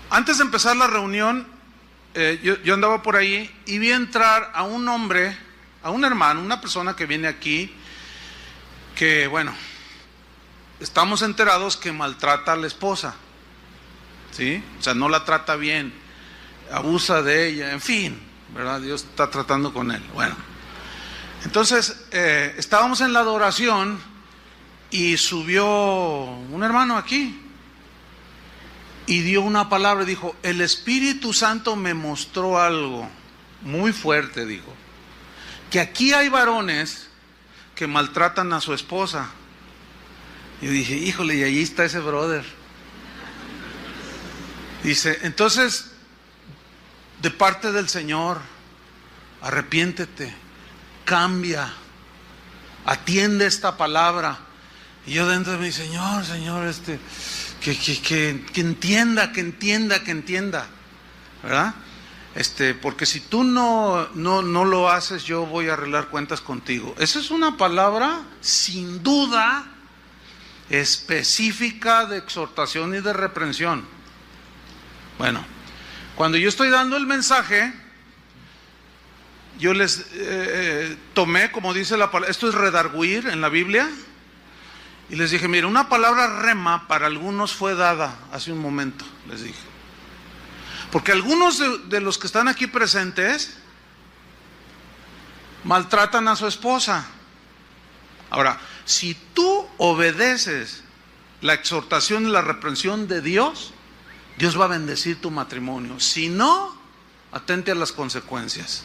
Antes de empezar la reunión, yo andaba por ahí y vi entrar a un hombre, a un hermano, una persona que viene aquí, que bueno, estamos enterados que maltrata a la esposa, ¿sí? O sea, no la trata bien, abusa de ella, en fin, ¿verdad? Dios está tratando con él. Bueno, entonces estábamos en la adoración y subió un hermano aquí y dio una palabra y dijo, el Espíritu Santo me mostró algo muy fuerte, dijo, que aquí hay varones que maltratan a su esposa. Y dije, híjole, y allí está ese brother. Dice, entonces, de parte del Señor, arrepiéntete, cambia, atiende esta palabra. Y yo dentro de mi Señor, que entienda, ¿verdad? Porque si tú no lo haces, yo voy a arreglar cuentas contigo. Esa es una palabra, sin duda, específica de exhortación y de reprensión. Bueno, cuando yo estoy dando el mensaje, yo les tomé, como dice la palabra, esto es redarguir en la Biblia, y les dije, mira, una palabra rema para algunos fue dada hace un momento, les dije. Porque algunos de los que están aquí presentes maltratan a su esposa. Ahora, si tú obedeces la exhortación y la reprensión de Dios, Dios va a bendecir tu matrimonio. Si no, atente a las consecuencias.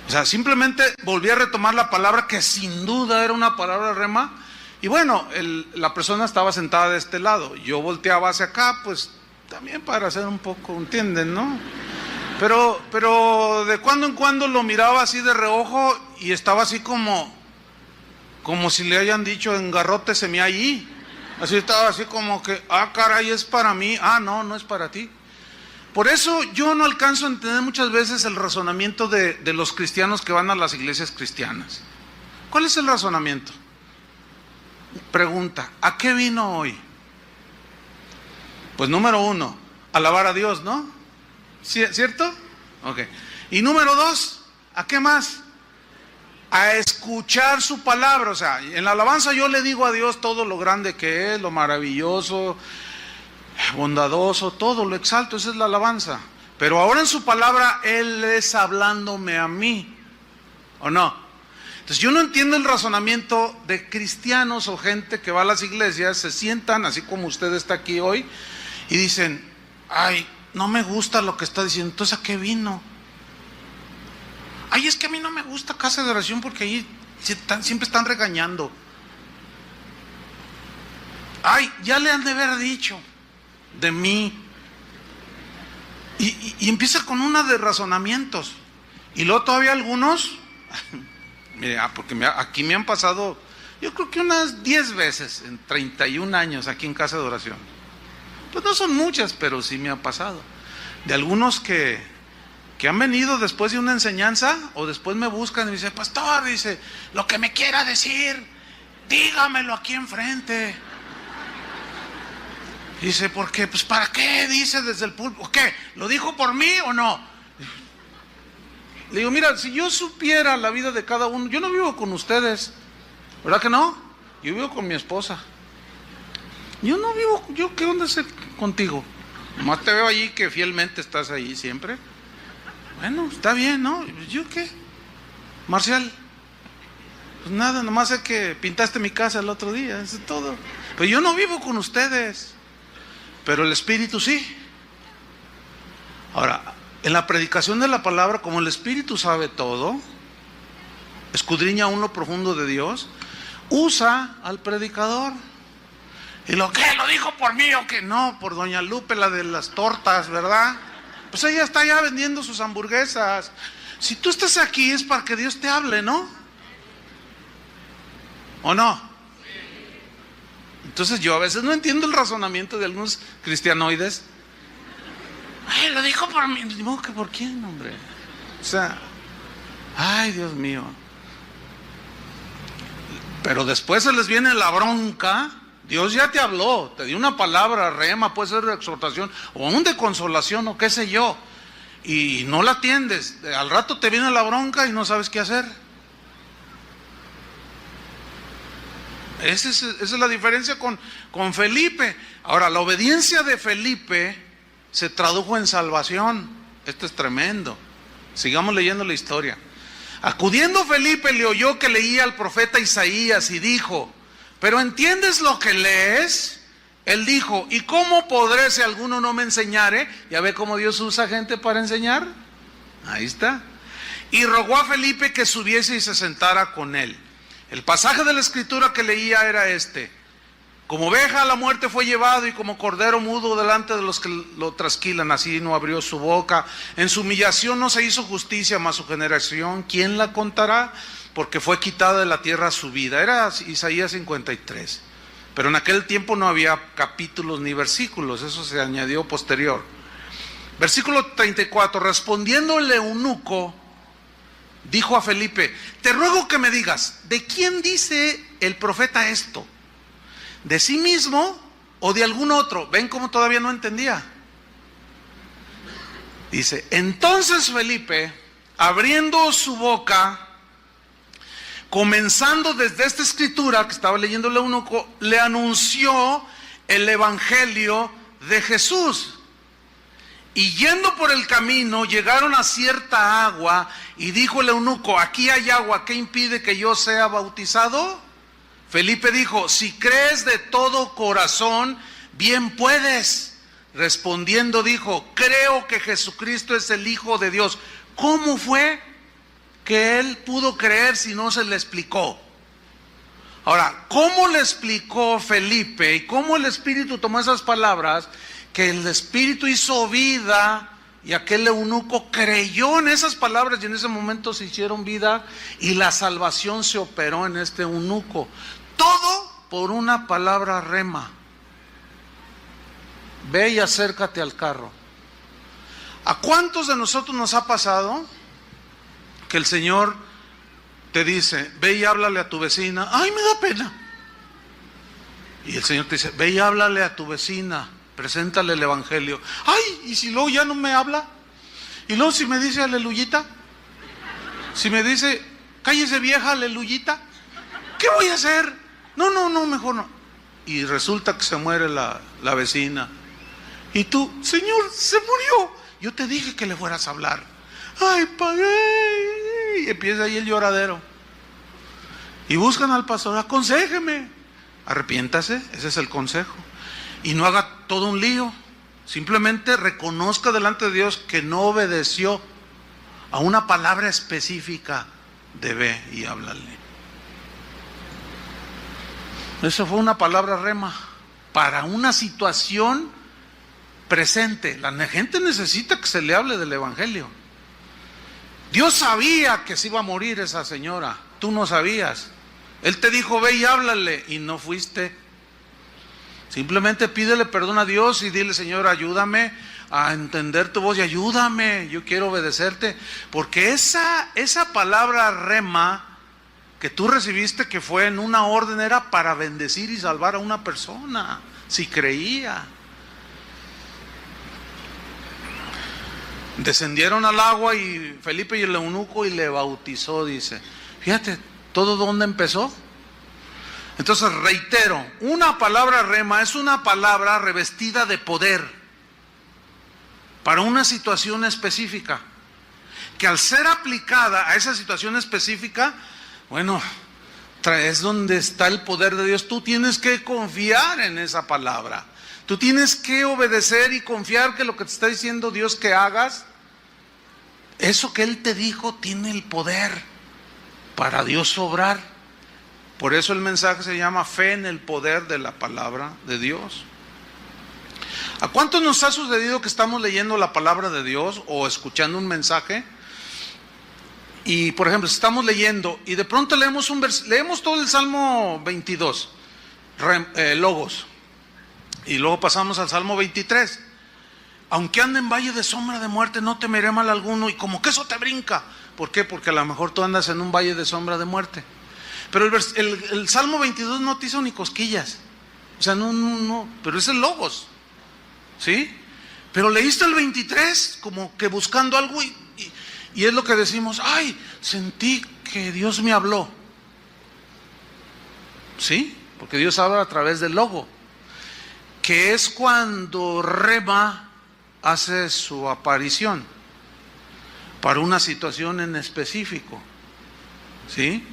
O sea, simplemente volví a retomar la palabra que sin duda era una palabra rema. Y bueno, la persona estaba sentada de este lado. Yo volteaba hacia acá, pues también para hacer un poco, ¿entienden, no? Pero de cuando en cuando lo miraba así de reojo y estaba así como si le hayan dicho engarróteseme allí. Así estaba así como que, caray, es para mí. No es para ti. Por eso yo no alcanzo a entender muchas veces el razonamiento de los cristianos que van a las iglesias cristianas. ¿Cuál es el razonamiento? Pregunta, ¿a qué vino hoy? Pues número 1, alabar a Dios, ¿no? ¿Cierto? Ok. Y número 2, ¿a qué más? A escuchar su palabra. O sea, en la alabanza yo le digo a Dios todo lo grande que es, lo maravilloso, bondadoso, todo lo exalto, esa es la alabanza. Pero ahora en su palabra Él es hablándome a mí, ¿o no? Entonces yo no entiendo el razonamiento de cristianos o gente que va a las iglesias, se sientan así como usted está aquí hoy y dicen, ay, no me gusta lo que está diciendo, entonces ¿a qué vino? Ay, es que a mí no me gusta casa de oración porque ahí siempre están regañando. Ay, ya le han de haber dicho de mí. Y empieza con una de razonamientos. Y luego todavía algunos, mire, porque aquí me han pasado, yo creo que unas 10 veces en 31 años aquí en casa de oración. Pues no son muchas, pero sí me ha pasado. De algunos que han venido después de una enseñanza o después me buscan y me dicen, pastor, dice, lo que me quiera decir, dígamelo aquí enfrente. Dice, ¿por qué? Pues ¿para qué? Dice desde el púlpito. ¿Qué? ¿Lo dijo por mí o no? Le digo, mira, si yo supiera la vida de cada uno, yo no vivo con ustedes, ¿verdad que no? Yo vivo con mi esposa. Yo no vivo, ¿yo qué onda sé contigo? Nomás te veo allí que fielmente estás ahí siempre. Bueno, está bien, ¿no? ¿Yo qué? Marcial, pues nada, nomás sé que pintaste mi casa el otro día, eso es todo. Pero yo no vivo con ustedes, pero el Espíritu sí. Ahora, en la predicación de la palabra, como el Espíritu sabe todo, escudriña aún lo profundo de Dios, usa al predicador. ¿Y lo qué? ¿Lo dijo por mí o qué? No, por doña Lupe, la de las tortas, ¿verdad? Pues ella está ya vendiendo sus hamburguesas. Si tú estás aquí es para que Dios te hable, ¿no? ¿O no? Entonces yo a veces no entiendo el razonamiento de algunos cristianoides. Ay, lo dijo por mí. Digo, ¿que por quién, hombre? O sea, ay, Dios mío. Pero después se les viene la bronca. Dios ya te habló, te dio una palabra, rema, puede ser de exhortación o aún de consolación o qué sé yo, y no la atiendes. Al rato te viene la bronca y no sabes qué hacer. Esa es la diferencia con Felipe. Ahora, la obediencia de Felipe se tradujo en salvación. Esto es tremendo. Sigamos leyendo la historia. Acudiendo Felipe le oyó que leía al profeta Isaías y dijo, ¿pero entiendes lo que lees? Él dijo, ¿y cómo podré si alguno no me enseñare? ¿Ya ve cómo Dios usa gente para enseñar? Ahí está. Y rogó a Felipe que subiese y se sentara con él. El pasaje de la escritura que leía era este: como oveja a la muerte fue llevado y como cordero mudo delante de los que lo trasquilan, así no abrió su boca. En su humillación no se hizo justicia, mas su generación, ¿quién la contará? Porque fue quitada de la tierra su vida. Era Isaías 53. Pero en aquel tiempo no había capítulos ni versículos, eso se añadió posterior. Versículo 34, respondiendo el eunuco, dijo a Felipe, te ruego que me digas, ¿de quién dice el profeta esto? ¿De sí mismo o de algún otro? ¿Ven cómo todavía no entendía? Dice, entonces Felipe, abriendo su boca, comenzando desde esta escritura que estaba leyendo el eunuco, le anunció el evangelio de Jesús. Y yendo por el camino, llegaron a cierta agua, y dijo el eunuco, aquí hay agua, ¿qué impide que yo sea bautizado? Felipe dijo, si crees de todo corazón, bien puedes. Respondiendo dijo, creo que Jesucristo es el Hijo de Dios. ¿Cómo fue que él pudo creer si no se le explicó? Ahora, ¿cómo le explicó Felipe y cómo el Espíritu tomó esas palabras que el Espíritu hizo vida y aquel eunuco creyó en esas palabras y en ese momento se hicieron vida y la salvación se operó en este eunuco. Todo por una palabra rema. Ve y acércate al carro. ¿A cuántos de nosotros nos ha pasado que el Señor te dice, ve y háblale a tu vecina? Ay, me da pena. Y el Señor te dice, ve y háblale a tu vecina, preséntale el evangelio. Ay, y si luego ya no me habla, y luego si me dice aleluyita, si me dice, cállese vieja, aleluyita, ¿qué voy a hacer? No, mejor no. Y resulta que se muere la vecina. Y tú, Señor, se murió. Yo te dije que le fueras a hablar. Ay, pagué. Y empieza ahí el lloradero. Y buscan al pastor, aconséjeme. Arrepiéntase, ese es el consejo. Y no haga todo un lío. Simplemente reconozca delante de Dios que no obedeció a una palabra específica de ve y háblale. Eso fue una palabra rema para una situación presente. La gente necesita que se le hable del evangelio. Dios sabía que se iba a morir esa señora, tú no sabías. Él te dijo ve y háblale y no fuiste. Simplemente pídele perdón a Dios y dile, Señor, ayúdame a entender tu voz y ayúdame, yo quiero obedecerte. Porque esa palabra rema que tú recibiste, que fue en una orden, era para bendecir y salvar a una persona, si creía. Descendieron al agua y Felipe y el eunuco y le bautizó, dice. Fíjate, ¿todo dónde empezó? Entonces reitero, una palabra rema es una palabra revestida de poder para una situación específica, que al ser aplicada a esa situación específica, bueno, es donde está el poder de Dios. Tú tienes que confiar en esa palabra. Tú tienes que obedecer y confiar que lo que te está diciendo Dios que hagas, eso que Él te dijo tiene el poder para Dios obrar. Por eso el mensaje se llama fe en el poder de la palabra de Dios. ¿A cuántos nos ha sucedido que estamos leyendo la palabra de Dios o escuchando un mensaje? Y por ejemplo, estamos leyendo y de pronto leemos leemos todo el Salmo 22, Logos. Y luego pasamos al Salmo 23. Aunque ande en valle de sombra de muerte, no temeré mal alguno. Y como que eso te brinca. ¿Por qué? Porque a lo mejor tú andas en un valle de sombra de muerte. Pero el Salmo 22 no te hizo ni cosquillas. O sea, no. Pero es el Logos. ¿Sí? Pero leíste el 23 como que buscando algo y es lo que decimos, ay, sentí que Dios me habló. ¿Sí? Porque Dios habla a través del logo. Que es cuando rema hace su aparición para una situación en específico. ¿Sí?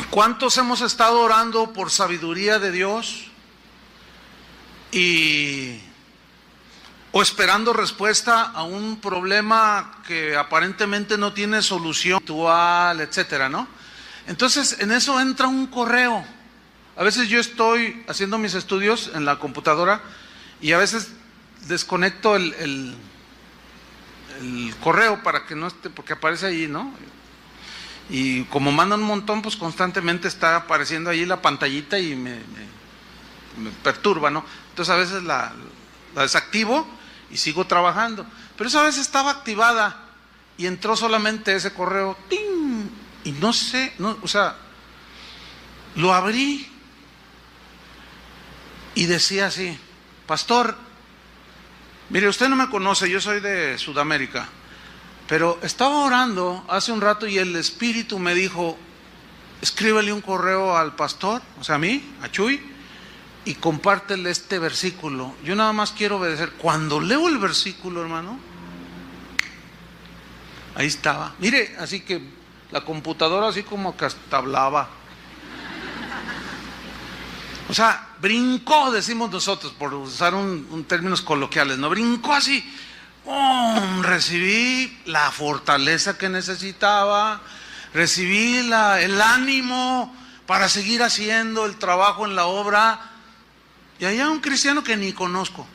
¿Cuántos hemos estado orando por sabiduría de Dios o esperando respuesta a un problema que aparentemente no tiene solución actual, etcétera, ¿no? Entonces en eso entra un correo. A veces yo estoy haciendo mis estudios en la computadora y a veces desconecto el correo para que no esté, porque aparece ahí, ¿no? Y como mandan un montón, pues constantemente está apareciendo ahí la pantallita y me perturba, ¿no? Entonces a veces la desactivo y sigo trabajando. Pero esa vez estaba activada y entró solamente ese correo, ¡ting! Y no sé, o sea, lo abrí y decía así, pastor, mire, usted no me conoce, yo soy de Sudamérica, pero estaba orando hace un rato y el Espíritu me dijo, escríbele un correo al pastor, o sea a mí, a Chuy, y compártele este versículo. Yo nada más quiero obedecer. Cuando leo el versículo, hermano, ahí estaba. Mire, así que la computadora así como que hasta hablaba. O sea, brincó, decimos nosotros, por usar un términos coloquiales, ¿no? Brincó así. Recibí la fortaleza que necesitaba, recibí el ánimo para seguir haciendo el trabajo en la obra. y allá un cristiano que ni conozco.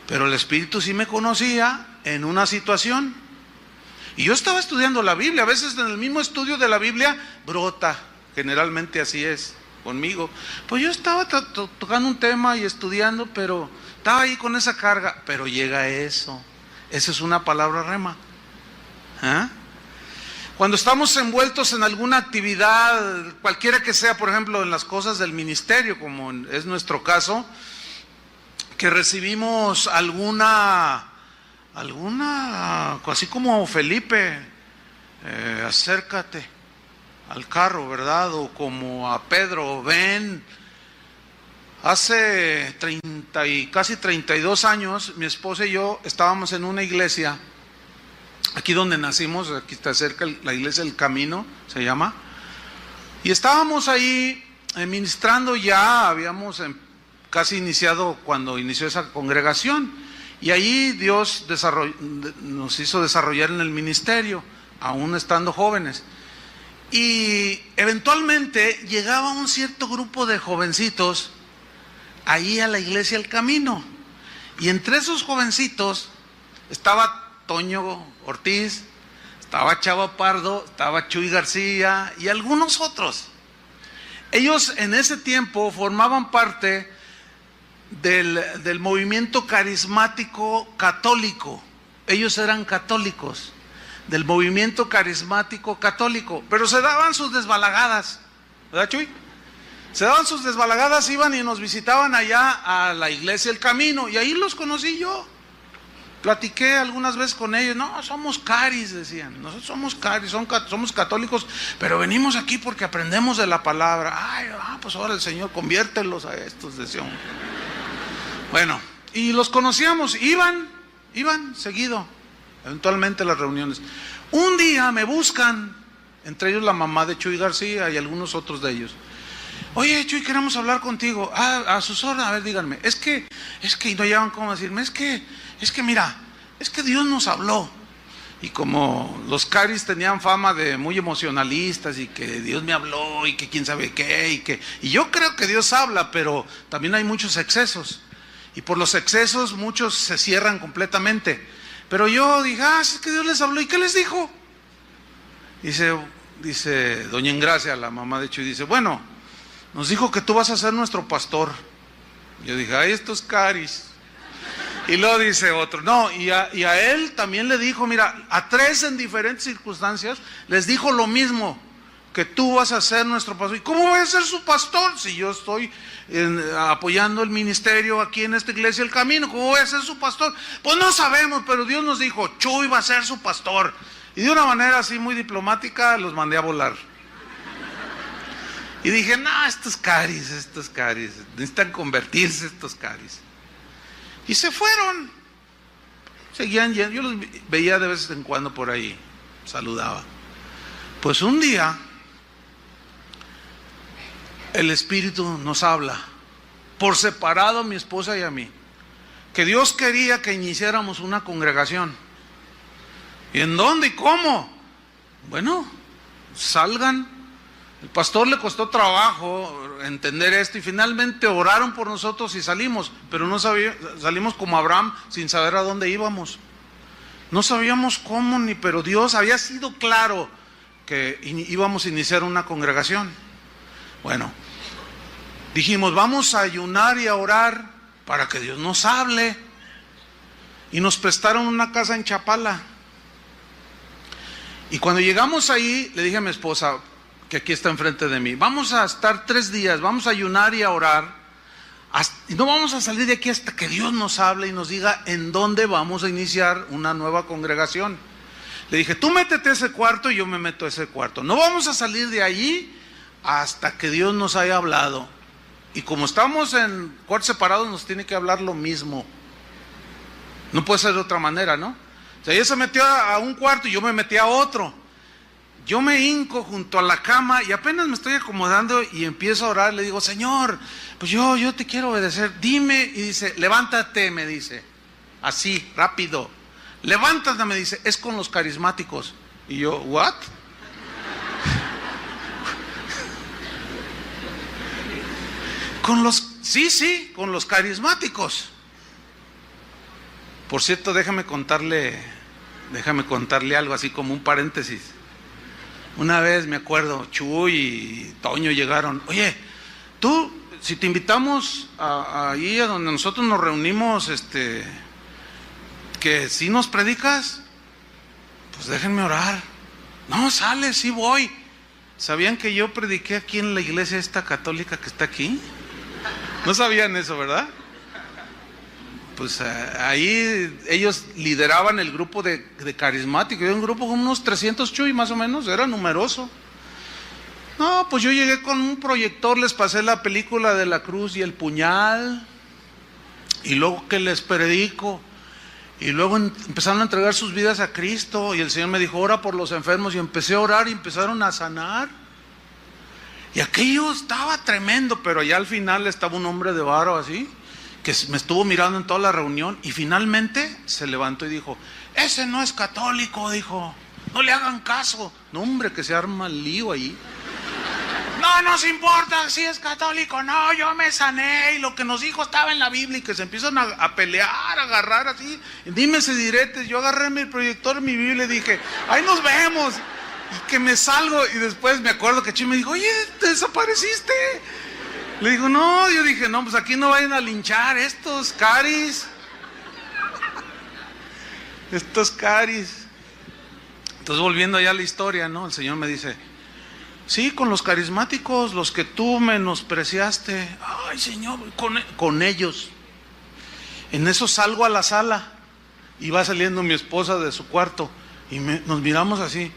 Pero el Espíritu sí me conocía en una situación. Y yo estaba estudiando la Biblia. A veces en el mismo estudio de la Biblia brota. Generalmente así es conmigo. Pues yo estaba tocando un tema y estudiando, pero estaba ahí con esa carga. Pero llega eso. Esa es una palabra rema. ¿Ah? Cuando estamos envueltos en alguna actividad, cualquiera que sea, por ejemplo, en las cosas del ministerio, como es nuestro caso, que recibimos alguna, así como Felipe, acércate al carro, ¿verdad? O como a Pedro, ven. Hace casi 32 años, mi esposa y yo estábamos en una iglesia, aquí donde nacimos, aquí está cerca la iglesia del Camino, se llama, y estábamos ahí ministrando ya, habíamos casi iniciado cuando inició esa congregación, y ahí Dios nos hizo desarrollar en el ministerio, aún estando jóvenes, y eventualmente llegaba un cierto grupo de jovencitos ahí a la iglesia del Camino, y entre esos jovencitos estaba Toño Ortiz, estaba Chava Pardo, estaba Chuy García y algunos otros. Ellos en ese tiempo formaban parte del movimiento carismático católico. Ellos eran católicos, del movimiento carismático católico, pero se daban sus desbalagadas, ¿verdad, Chuy? Se daban sus desbalagadas, iban y nos visitaban allá a la iglesia del Camino, y ahí los conocí yo. Platiqué algunas veces con ellos. No, somos caris, decían. Nosotros somos caris, somos católicos, pero venimos aquí porque aprendemos de la palabra. Ay, pues ahora el Señor, conviértelos a estos, decían. Bueno, y los conocíamos, iban seguido, eventualmente a las reuniones. Un día me buscan, entre ellos la mamá de Chuy García y algunos otros de ellos. Oye, Chuy, queremos hablar contigo. A sus órdenes, a ver, díganme. Es que, y no llevan cómo decirme, es que mira, es que Dios nos habló. Y como los caris tenían fama de muy emocionalistas y que Dios me habló y que quién sabe qué, y yo creo que Dios habla, pero también hay muchos excesos. Y por los excesos muchos se cierran completamente. Pero yo dije, es que Dios les habló. ¿Y qué les dijo? Dice doña Engracia, la mamá de Chuy, dice, bueno, nos dijo que tú vas a ser nuestro pastor. Yo dije, ay, estos caris. Y luego dice otro, no, y a él también le dijo, mira, a 3 en diferentes circunstancias les dijo lo mismo, que tú vas a ser nuestro pastor. ¿Y cómo voy a ser su pastor si yo estoy apoyando el ministerio aquí en esta iglesia del Camino? ¿Cómo voy a ser su pastor? Pues no sabemos, pero Dios nos dijo, Chuy va a ser su pastor. Y de una manera así muy diplomática los mandé a volar. Y dije, no, estos caris, necesitan convertirse estos caris. Y se fueron. Seguían yendo, yo los veía de vez en cuando por ahí, saludaba. Pues un día, el Espíritu nos habla, por separado a mi esposa y a mí, que Dios quería que iniciáramos una congregación. ¿Y en dónde y cómo? Bueno, salgan. El pastor le costó trabajo entender esto y finalmente oraron por nosotros y salimos, pero no salimos como Abraham sin saber a dónde íbamos. No sabíamos cómo pero Dios había sido claro que íbamos a iniciar una congregación. Bueno, dijimos, vamos a ayunar y a orar para que Dios nos hable. Y nos prestaron una casa en Chapala. Y cuando llegamos ahí, le dije a mi esposa, que aquí está enfrente de mí, vamos a estar 3 días, vamos a ayunar y a orar, y no vamos a salir de aquí hasta que Dios nos hable y nos diga en dónde vamos a iniciar una nueva congregación. Le dije, tú métete a ese cuarto y yo me meto a ese cuarto. No vamos a salir de allí hasta que Dios nos haya hablado. Y como estamos en cuartos separados, nos tiene que hablar lo mismo. No puede ser de otra manera, ¿no? O sea, ella se metió a un cuarto y yo me metí a otro. Yo me hinco junto a la cama y apenas me estoy acomodando y empiezo a orar. Le digo, Señor, pues yo te quiero obedecer. Dime. Y dice, levántate, me dice. Así, rápido. Levántate, me dice. Es con los carismáticos. Y yo, ¿what? Sí, con los carismáticos. Por cierto, déjame contarle algo así como un paréntesis. Una vez me acuerdo, Chuy y Toño llegaron. Oye, tú, si te invitamos ahí a donde nosotros nos reunimos, que si nos predicas, pues déjenme orar. No, sale, sí voy. ¿Sabían que yo prediqué aquí en la iglesia esta católica que está aquí? No sabían eso, ¿verdad? Pues ahí ellos lideraban el grupo de carismáticos. Era un grupo con unos 300 Chuy más o menos, era numeroso. No, pues yo llegué con un proyector, les pasé la película de la cruz y el puñal, y luego que les predico, y luego empezaron a entregar sus vidas a Cristo, y el Señor me dijo, ora por los enfermos, y empecé a orar y empezaron a sanar. Y aquello estaba tremendo, pero ya al final estaba un hombre de varo así, que me estuvo mirando en toda la reunión, y finalmente se levantó y dijo, ese no es católico, dijo, no le hagan caso. No, hombre, que se arma el lío ahí. No nos importa si es católico, no, yo me sané y lo que nos dijo estaba en la Biblia, y que se empiezan a pelear, a agarrar así, dime ese diretes. Yo agarré mi proyector, mi Biblia y dije, ahí nos vemos, y que me salgo, y después me acuerdo que Chi me dijo, oye, ¿te desapareciste? Le digo, no, yo dije, no, pues aquí no vayan a linchar estos caris. Estos caris. Entonces, volviendo allá a la historia, ¿no? El Señor me dice, sí, con los carismáticos, los que tú menospreciaste. Ay, Señor, con ellos. En eso salgo a la sala y va saliendo mi esposa de su cuarto y nos miramos así.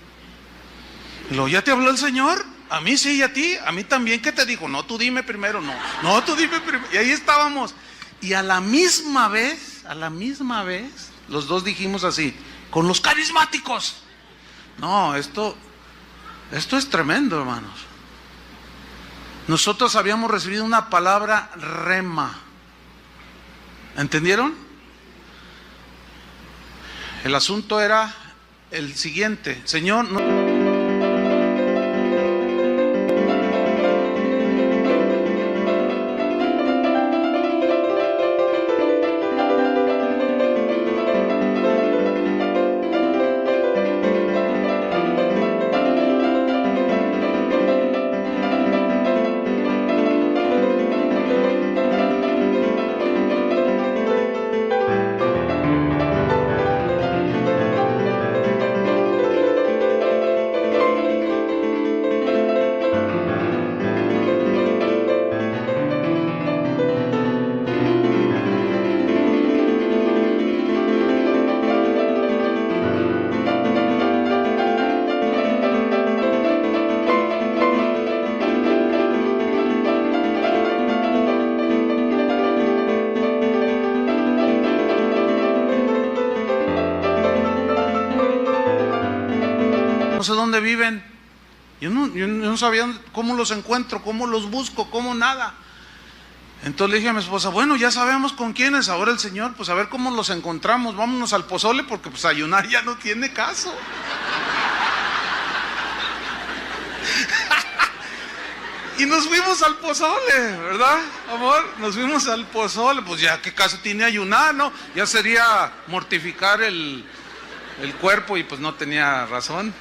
Y luego, ¿ya te habló el Señor? A mí sí, y a ti, a mí también. ¿Qué te dijo? No, tú dime primero. No, tú dime primero. Y ahí estábamos. Y a la misma vez, los dos dijimos así, con los carismáticos. No, esto es tremendo, hermanos. Nosotros habíamos recibido una palabra rema. ¿Entendieron? El asunto era el siguiente. Señor, no... No sé dónde viven. Yo no sabía cómo los encuentro, cómo los busco, cómo nada. Entonces le dije a mi esposa, bueno, ya sabemos con quiénes, ahora el Señor, pues a ver cómo los encontramos, vámonos al pozole, porque pues ayunar ya no tiene caso. Y nos fuimos al pozole, ¿verdad, amor? Nos fuimos al pozole, pues ya qué caso tiene ayunar, ¿no? Ya sería mortificar el cuerpo, y pues no tenía razón.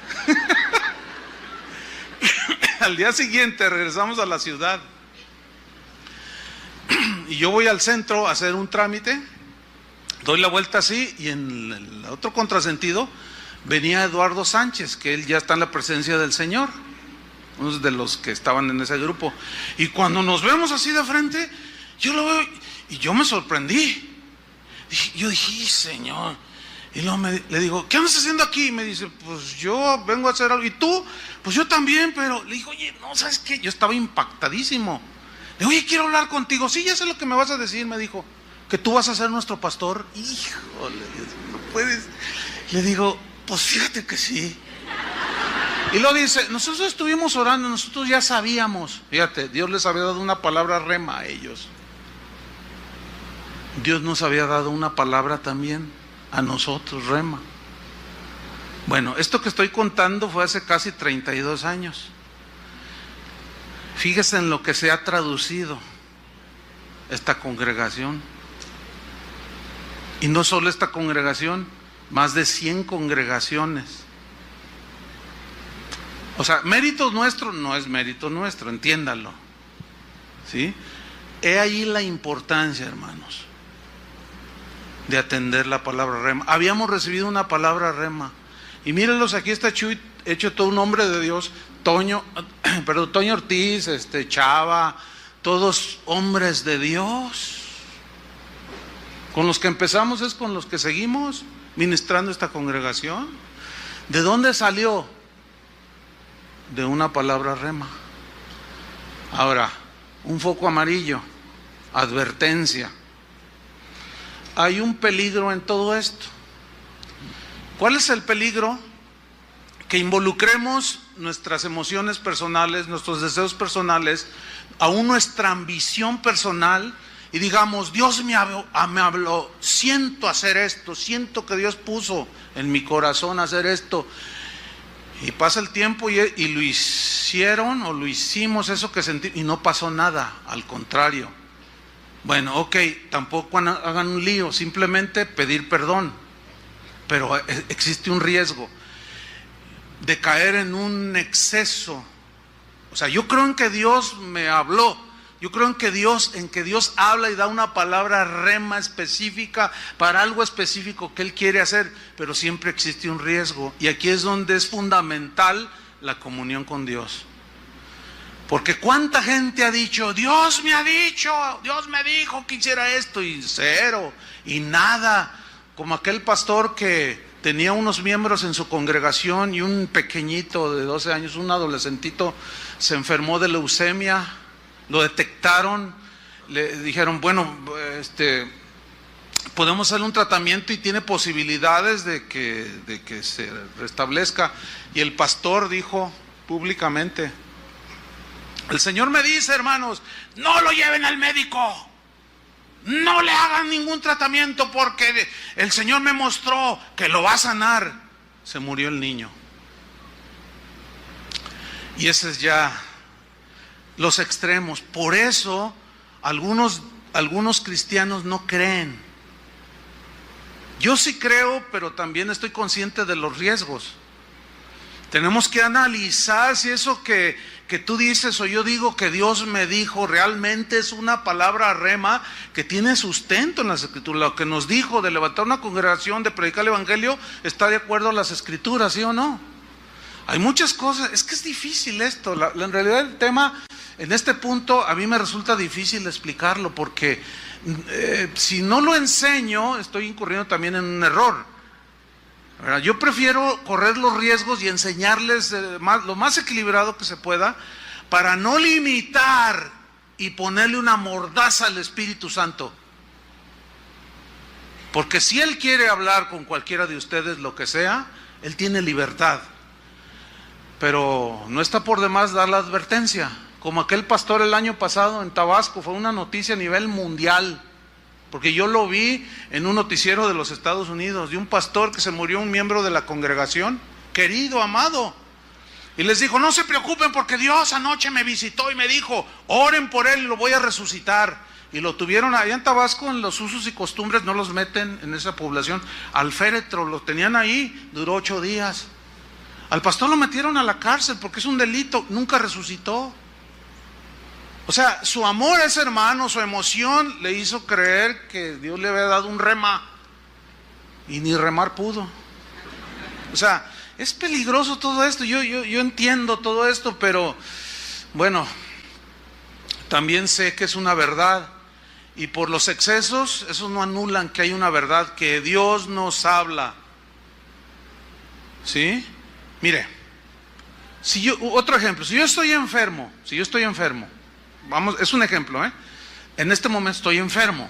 Al día siguiente regresamos a la ciudad y yo voy al centro a hacer un trámite, doy la vuelta así, y en el otro contrasentido venía Eduardo Sánchez, que él ya está en la presencia del Señor, uno de los que estaban en ese grupo, y cuando nos vemos así de frente, yo lo veo y yo me sorprendí. Yo dije, Señor. Y luego le digo, ¿qué andas haciendo aquí? Y me dice, pues yo vengo a hacer algo. ¿Y tú? Pues yo también, pero... Le digo, oye, no, ¿sabes qué? Yo estaba impactadísimo. Le digo, oye, quiero hablar contigo. Sí, ya sé lo que me vas a decir, me dijo. Que tú vas a ser nuestro pastor. Híjole, no puedes. Le digo, pues fíjate que sí. Y luego dice, nosotros estuvimos orando, nosotros ya sabíamos. Fíjate, Dios les había dado una palabra rema a ellos. Dios nos había dado una palabra también a nosotros, rema. Bueno, esto que estoy contando fue hace casi 32 años. Fíjese en lo que se ha traducido. esta congregación. Y no solo esta congregación, más de 100 congregaciones. O sea, mérito nuestro no es mérito nuestro, entiéndalo. ¿Sí? He ahí la importancia, hermanos, de atender la palabra rema. Habíamos recibido una palabra rema. Y mírenlos, aquí está Chuy, hecho todo un hombre de Dios. Toño Ortiz, Chava, todos hombres de Dios. Con los que empezamos es con los que seguimos ministrando esta congregación. ¿De dónde salió? De una palabra rema. Ahora, un foco amarillo, advertencia. Hay un peligro en todo esto. ¿Cuál es el peligro? Que involucremos nuestras emociones personales, nuestros deseos personales, aún nuestra ambición personal, y digamos, Dios me habló, siento hacer esto, siento que Dios puso en mi corazón hacer esto, y pasa el tiempo y lo hicieron o lo hicimos eso que sentí, y no pasó nada, al contrario. Bueno, ok, tampoco hagan un lío, simplemente pedir perdón, pero existe un riesgo de caer en un exceso. O sea, yo creo en que Dios me habló. Yo creo en que Dios habla y da una palabra rema específica para algo específico que Él quiere hacer, pero siempre existe un riesgo. Y aquí es donde es fundamental la comunión con Dios. Porque cuánta gente ha dicho, Dios me ha dicho, Dios me dijo que hiciera esto, y cero, y nada. Como aquel pastor que tenía unos miembros en su congregación y un pequeñito de 12 años, un adolescentito, se enfermó de leucemia. Lo detectaron, le dijeron, bueno, podemos hacerle un tratamiento y tiene posibilidades de que se restablezca. Y el pastor dijo públicamente, el Señor me dice, hermanos, no lo lleven al médico, no le hagan ningún tratamiento porque el Señor me mostró que lo va a sanar. Se murió el niño. Y ese es ya los extremos. Por eso algunos cristianos no creen. Yo sí creo, pero también estoy consciente de los riesgos. Tenemos que analizar si eso que tú dices o yo digo que Dios me dijo realmente es una palabra rema que tiene sustento en las Escrituras. Lo que nos dijo de levantar una congregación, de predicar el Evangelio, está de acuerdo a las Escrituras, ¿sí o no? Hay muchas cosas, es que es difícil esto. En realidad el tema, en este punto, a mí me resulta difícil explicarlo porque si no lo enseño, estoy incurriendo también en un error. Yo prefiero correr los riesgos y enseñarles lo más equilibrado que se pueda para no limitar y ponerle una mordaza al Espíritu Santo. Porque si Él quiere hablar con cualquiera de ustedes lo que sea, Él tiene libertad. Pero no está por demás dar la advertencia. Como aquel pastor el año pasado en Tabasco, fue una noticia a nivel mundial. Porque yo lo vi en un noticiero de los Estados Unidos, de un pastor que se murió, un miembro de la congregación, querido, amado. Y les dijo, no se preocupen porque Dios anoche me visitó y me dijo, oren por él y lo voy a resucitar. Y lo tuvieron allá en Tabasco, en los usos y costumbres, no los meten en esa población, al féretro, lo tenían ahí, duró 8 días. Al pastor lo metieron a la cárcel porque es un delito, nunca resucitó. O sea, su amor a ese hermano, su emoción, le hizo creer que Dios le había dado un rema. Y ni remar pudo. O sea, es peligroso todo esto. Yo entiendo todo esto, pero bueno, también sé que es una verdad. Y por los excesos, esos no anulan que hay una verdad, que Dios nos habla. ¿Sí? Mire, otro ejemplo, si yo estoy enfermo, vamos, es un ejemplo, en este momento estoy enfermo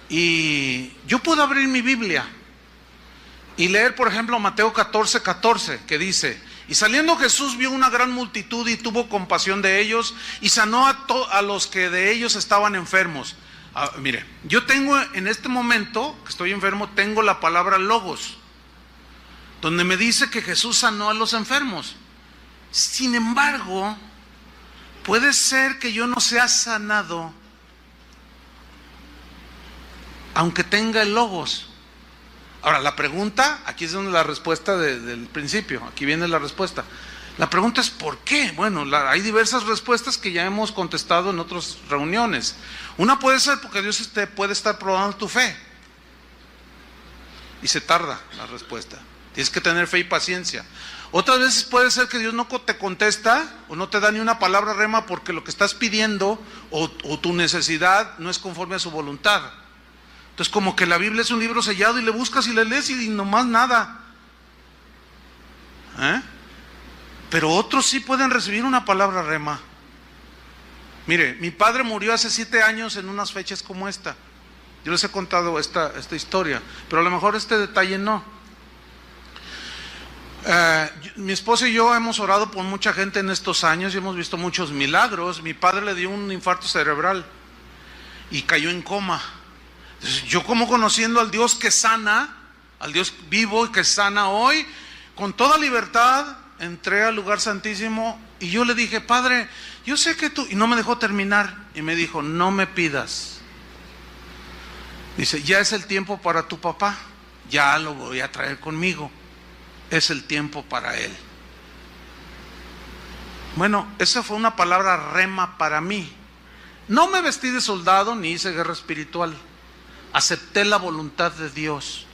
y yo puedo abrir mi Biblia y leer, por ejemplo, Mateo 14:14, que dice, y saliendo Jesús vio una gran multitud y tuvo compasión de ellos y sanó a los que de ellos estaban enfermos. Mire, yo tengo en este momento que estoy enfermo, tengo la palabra logos, donde me dice que Jesús sanó a los enfermos. Sin embargo, puede ser que yo no sea sanado aunque tenga el logos. Ahora, la pregunta, aquí es donde la respuesta del principio, aquí viene la respuesta. La pregunta es ¿por qué? Bueno, hay diversas respuestas que ya hemos contestado en otras reuniones. Una puede ser porque Dios puede estar probando tu fe. Y se tarda la respuesta. Tienes que tener fe y paciencia. Otras veces puede ser que Dios no te contesta o no te da ni una palabra rema porque lo que estás pidiendo o tu necesidad no es conforme a su voluntad. Entonces como que la Biblia es un libro sellado y le buscas y le lees y nomás nada. Pero otros sí pueden recibir una palabra rema. Mire, mi padre murió hace 7 años en unas fechas como esta. Yo les he contado esta historia, pero a lo mejor este detalle no. Mi esposa y yo hemos orado por mucha gente en estos años y hemos visto muchos milagros. Mi padre le dio un infarto cerebral y cayó en coma. Entonces, yo como conociendo al Dios que sana, al Dios vivo y que sana hoy, con toda libertad entré al lugar santísimo y yo le dije, Padre, yo sé que tú, y no me dejó terminar, y me dijo, no me pidas. Dice, ya es el tiempo para tu papá, ya lo voy a traer conmigo, es el tiempo para él. Bueno, esa fue una palabra rema para mí. No me vestí de soldado ni hice guerra espiritual, acepté la voluntad de Dios.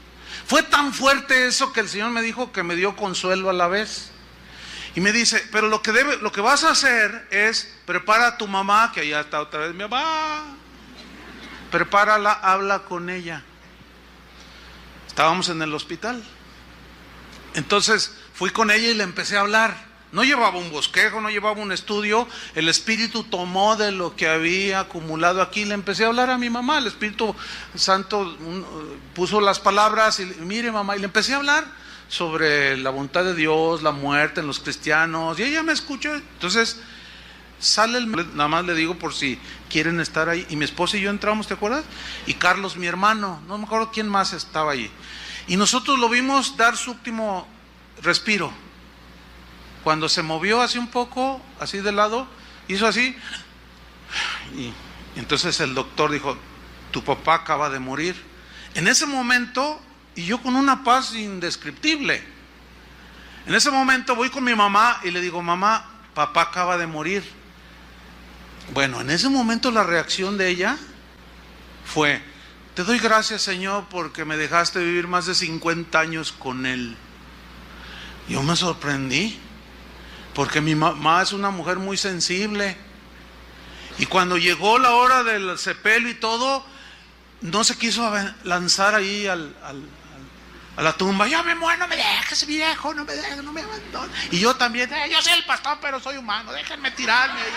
Fue tan fuerte eso que el Señor me dijo que me dio consuelo a la vez. Y me dice, pero lo que vas a hacer es, prepara a tu mamá, que allá está otra vez mi mamá, prepárala, habla con ella. Estábamos en el hospital. Entonces fui con ella y le empecé a hablar. No llevaba un bosquejo, no llevaba un estudio. El Espíritu tomó de lo que había acumulado aquí. Le empecé a hablar a mi mamá. El Espíritu Santo puso las palabras y mire mamá, y le empecé a hablar sobre la voluntad de Dios, la muerte en los cristianos, y ella me escuchó. Entonces sale nada más le digo por si quieren estar ahí, y mi esposa y yo entramos, ¿te acuerdas? Y Carlos, mi hermano, no me acuerdo quién más estaba allí, y nosotros lo vimos dar su último respiro. Cuando se movió así un poco, así de lado, hizo así, y entonces el doctor dijo, tu papá acaba de morir. En ese momento, y yo con una paz indescriptible, en ese momento voy con mi mamá y le digo, mamá, papá acaba de morir. Bueno, en ese momento la reacción de ella fue, te doy gracias, Señor, porque me dejaste vivir más de 50 años con él. Yo me sorprendí, porque mi mamá es una mujer muy sensible, y cuando llegó la hora del sepelio y todo, no se quiso lanzar ahí a la tumba. Ya me muero, no me dejes, viejo, no me dejes, no me abandones. Y yo también, yo soy el pastor, pero soy humano, déjenme tirarme ahí.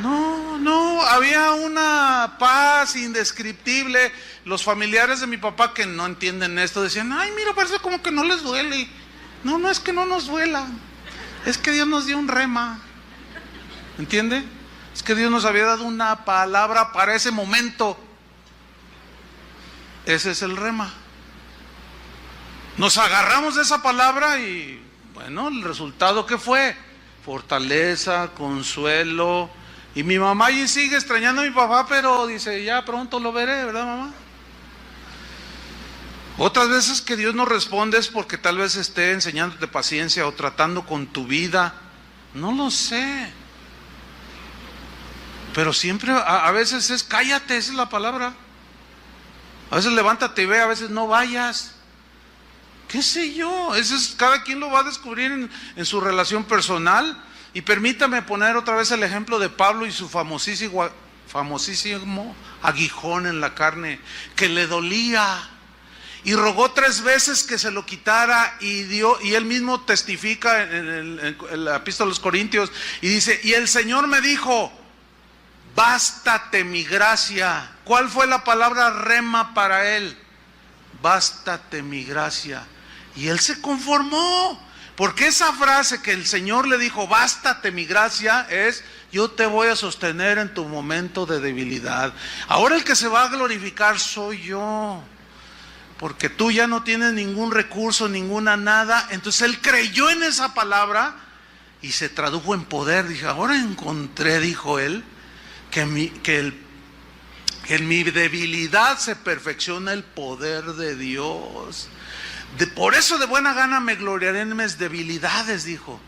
No, había una paz indescriptible. Los familiares de mi papá que no entienden esto decían, ay, mira, parece como que no les duele. No es que no nos duela, es que Dios nos dio un rema, ¿entiende? Es que Dios nos había dado una palabra para ese momento. Ese es el rema. Nos agarramos de esa palabra y bueno, el resultado ¿qué fue? Fortaleza, consuelo. Y mi mamá allí sigue extrañando a mi papá, pero dice, ya pronto lo veré, ¿verdad, mamá? Otras veces que Dios no responde es porque tal vez esté enseñándote paciencia o tratando con tu vida. No lo sé. Pero siempre, a veces es cállate, esa es la palabra. A veces levántate y ve, a veces no vayas. ¿Qué sé yo? Eso es, cada quien lo va a descubrir en su relación personal. Y permítame poner otra vez el ejemplo de Pablo y su famosísimo aguijón en la carne, que le dolía. Y rogó 3 veces que se lo quitara, y él mismo testifica en la epístola a los Corintios, y dice, y el Señor me dijo, bástate mi gracia. ¿Cuál fue la palabra rema para él? Bástate mi gracia. Y él se conformó, porque esa frase que el Señor le dijo, bástate mi gracia, es, yo te voy a sostener en tu momento de debilidad. Ahora el que se va a glorificar soy yo, porque tú ya no tienes ningún recurso, ninguna nada. Entonces él creyó en esa palabra y se tradujo en poder. Dije, ahora encontré, dijo él, que porque en mi debilidad se perfecciona el poder de Dios. Por eso de buena gana me gloriaré en mis debilidades, dijo,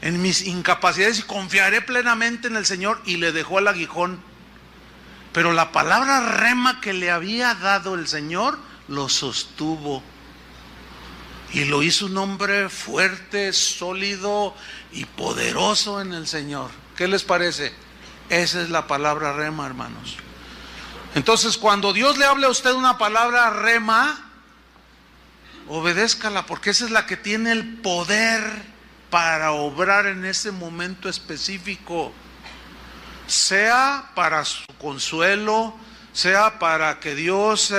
en mis incapacidades, y confiaré plenamente en el Señor. Y le dejó el aguijón. Pero la palabra rema que le había dado el Señor lo sostuvo. Y lo hizo un hombre fuerte, sólido y poderoso en el Señor. ¿Qué les parece? Esa es la palabra rema, hermanos. Entonces, cuando Dios le hable a usted una palabra rema, obedézcala, porque esa es la que tiene el poder para obrar en ese momento específico. Sea para su consuelo, sea para que Dios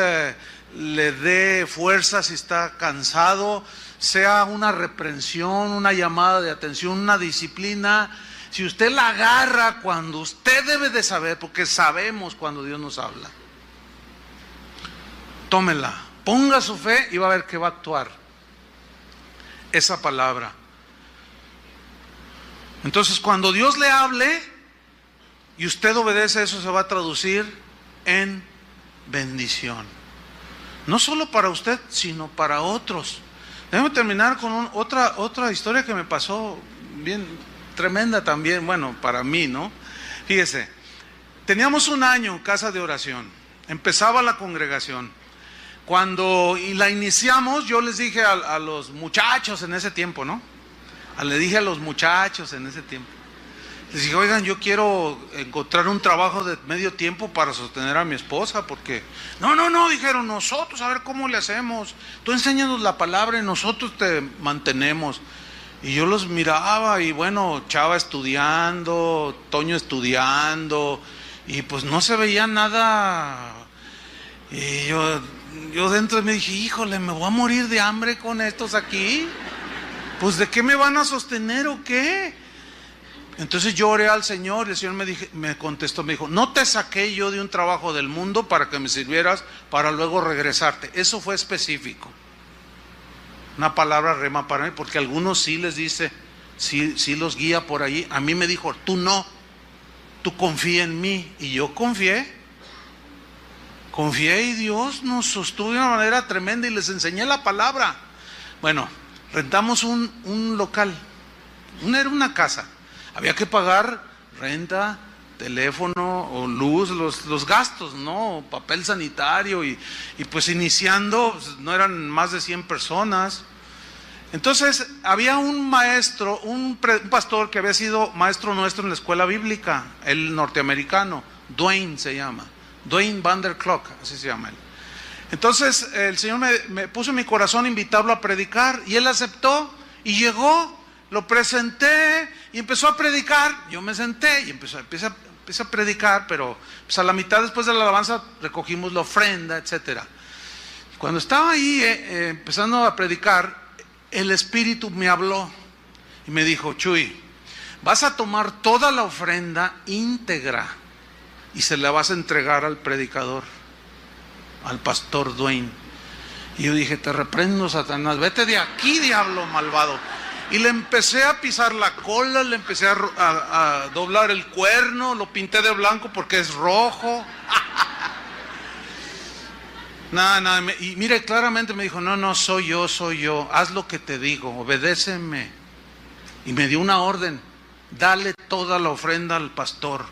le dé fuerza si está cansado, sea una reprensión, una llamada de atención, una disciplina. Si usted la agarra cuando usted debe de saber, porque sabemos cuando Dios nos habla, tómela, ponga su fe y va a ver que va a actuar esa palabra. Entonces, cuando Dios le hable y usted obedece, eso se va a traducir en bendición. No solo para usted, sino para otros. Déjame terminar con otra historia que me pasó bien tremenda también, bueno, para mí, ¿no? Fíjese, teníamos un año en casa de oración, empezaba la congregación. Cuando la iniciamos, yo les dije a los muchachos en ese tiempo, ¿no? Le dije a los muchachos en ese tiempo, les dije, oigan, yo quiero encontrar un trabajo de medio tiempo para sostener a mi esposa, porque no, dijeron, nosotros, a ver cómo le hacemos, tú enséñanos la palabra y nosotros te mantenemos. Y yo los miraba y bueno, Chava estudiando, Toño estudiando, y pues no se veía nada. Y yo dentro me dije, híjole, me voy a morir de hambre con estos aquí. Pues ¿de qué me van a sostener o qué? Entonces yo oré al Señor y el Señor me contestó, me dijo, no te saqué yo de un trabajo del mundo para que me sirvieras para luego regresarte. Eso fue específico. Una palabra rema para mí, porque a algunos sí les dice, sí los guía por ahí. A mí me dijo, tú no, tú confía en mí. Y yo confié y Dios nos sostuvo de una manera tremenda y les enseñé la palabra. Bueno, rentamos un local, era una casa. Había que pagar renta, teléfono o luz, los gastos, ¿no? Papel sanitario y pues iniciando, pues, no eran más de 100 personas. Entonces había un maestro, un pastor que había sido maestro nuestro en la escuela bíblica, el norteamericano, Dwayne se llama, Dwayne Vanderclock, así se llama él. Entonces el Señor me puso en mi corazón invitarlo a predicar y él aceptó y llegó. Lo presenté y empezó a predicar. Yo me senté y empecé a predicar, pero pues a la mitad después de la alabanza recogimos la ofrenda, etcétera. Cuando estaba ahí empezando a predicar, el Espíritu me habló y me dijo, Chuy, vas a tomar toda la ofrenda íntegra y se la vas a entregar al predicador, al pastor Dwayne. Y yo dije, te reprendo, Satanás, vete de aquí, diablo malvado. Y le empecé a pisar la cola, le empecé a doblar el cuerno, lo pinté de blanco porque es rojo. Nada, y mire, claramente me dijo, no, soy yo, haz lo que te digo, obedéceme. Y me dio una orden, dale toda la ofrenda al pastor.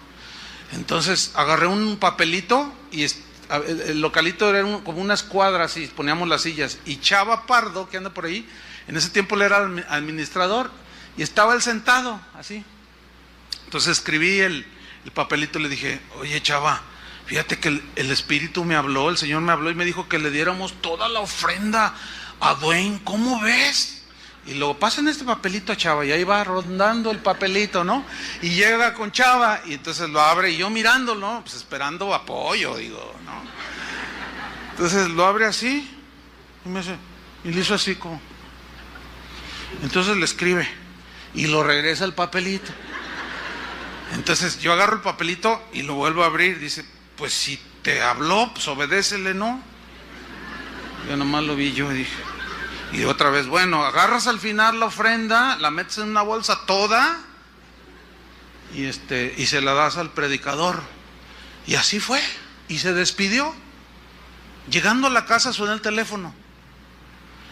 Entonces agarré un papelito y el localito era como una escuadra, así poníamos las sillas. Y Chava Pardo, que anda por ahí, en ese tiempo él era administrador y estaba él sentado así. Entonces escribí el papelito y le dije, oye Chava, fíjate que el Espíritu me habló, el Señor me habló y me dijo que le diéramos toda la ofrenda a Dwayne, ¿cómo ves? Y luego pasen este papelito a Chava y ahí va rondando el papelito, ¿no? Y llega con Chava y entonces lo abre y yo mirándolo, ¿no? Pues esperando apoyo, digo, ¿no? Entonces lo abre así y le hizo así como. Entonces le escribe y lo regresa el papelito. Entonces yo agarro el papelito y lo vuelvo a abrir. Dice, pues si te habló, pues obedécele, ¿no? Yo nomás lo vi yo y dije, y otra vez, bueno, agarras al final la ofrenda, la metes en una bolsa toda y se la das al predicador. Y así fue. y se despidió. Llegando a la casa suena el teléfono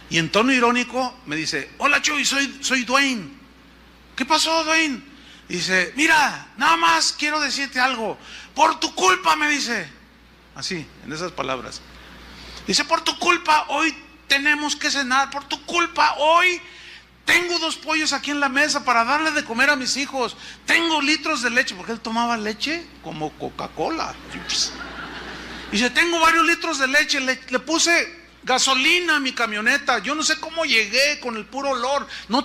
y en tono irónico me dice: hola Chuy, soy Dwayne. ¿Qué pasó, Dwayne? Dice: mira, nada más quiero decirte algo. Por tu culpa, me dice. Así, en esas palabras. Dice: por tu culpa hoy tenemos que cenar. Por tu culpa hoy tengo 2 pollos aquí en la mesa para darle de comer a mis hijos. Tengo litros de leche, porque él tomaba leche como Coca-Cola. Dice: tengo varios litros de leche. Le puse gasolina a mi camioneta. Yo no sé cómo llegué con el puro olor. No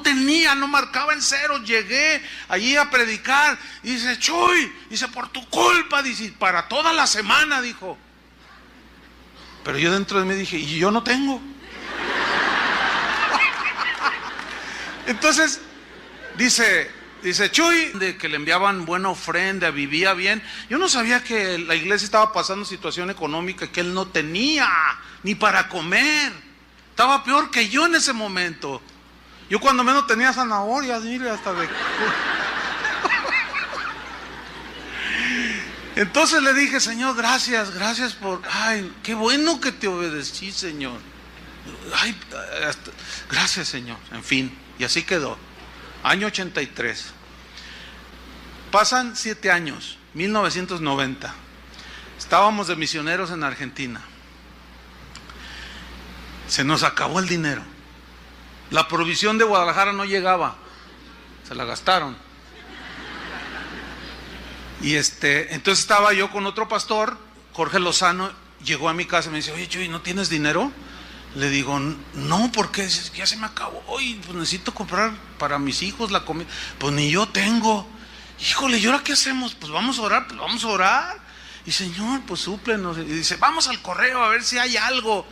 marcaba en cero. Llegué allí a predicar. Y dice: Chuy, dice, por tu culpa, dice, para toda la semana, dijo. Pero yo dentro de mí dije: y yo no tengo. Entonces dice Chuy, de que le enviaban buena ofrenda, vivía bien. Yo no sabía que la iglesia estaba pasando situación económica, que él no tenía ni para comer. Estaba peor que yo en ese momento. Yo cuando menos tenía zanahorias, mire, hasta de... Entonces le dije: Señor, gracias por... Ay, qué bueno que te obedecí, Señor. Ay, gracias, Señor. En fin, y así quedó. Año 83. Pasan 7 años, 1990. Estábamos de misioneros en Argentina. Se nos acabó el dinero. La provisión de Guadalajara no llegaba. Se la gastaron. Y entonces estaba yo con otro pastor, Jorge Lozano. Llegó a mi casa y me dice: oye, Chuy, ¿no tienes dinero? Le digo: no, porque ya se me acabó. Oye, pues necesito comprar para mis hijos la comida. Pues ni yo tengo. Híjole, ¿y ahora qué hacemos? Pues vamos a orar, pues vamos a orar. Y Señor, pues súplenos. Y dice: vamos al correo a ver si hay algo.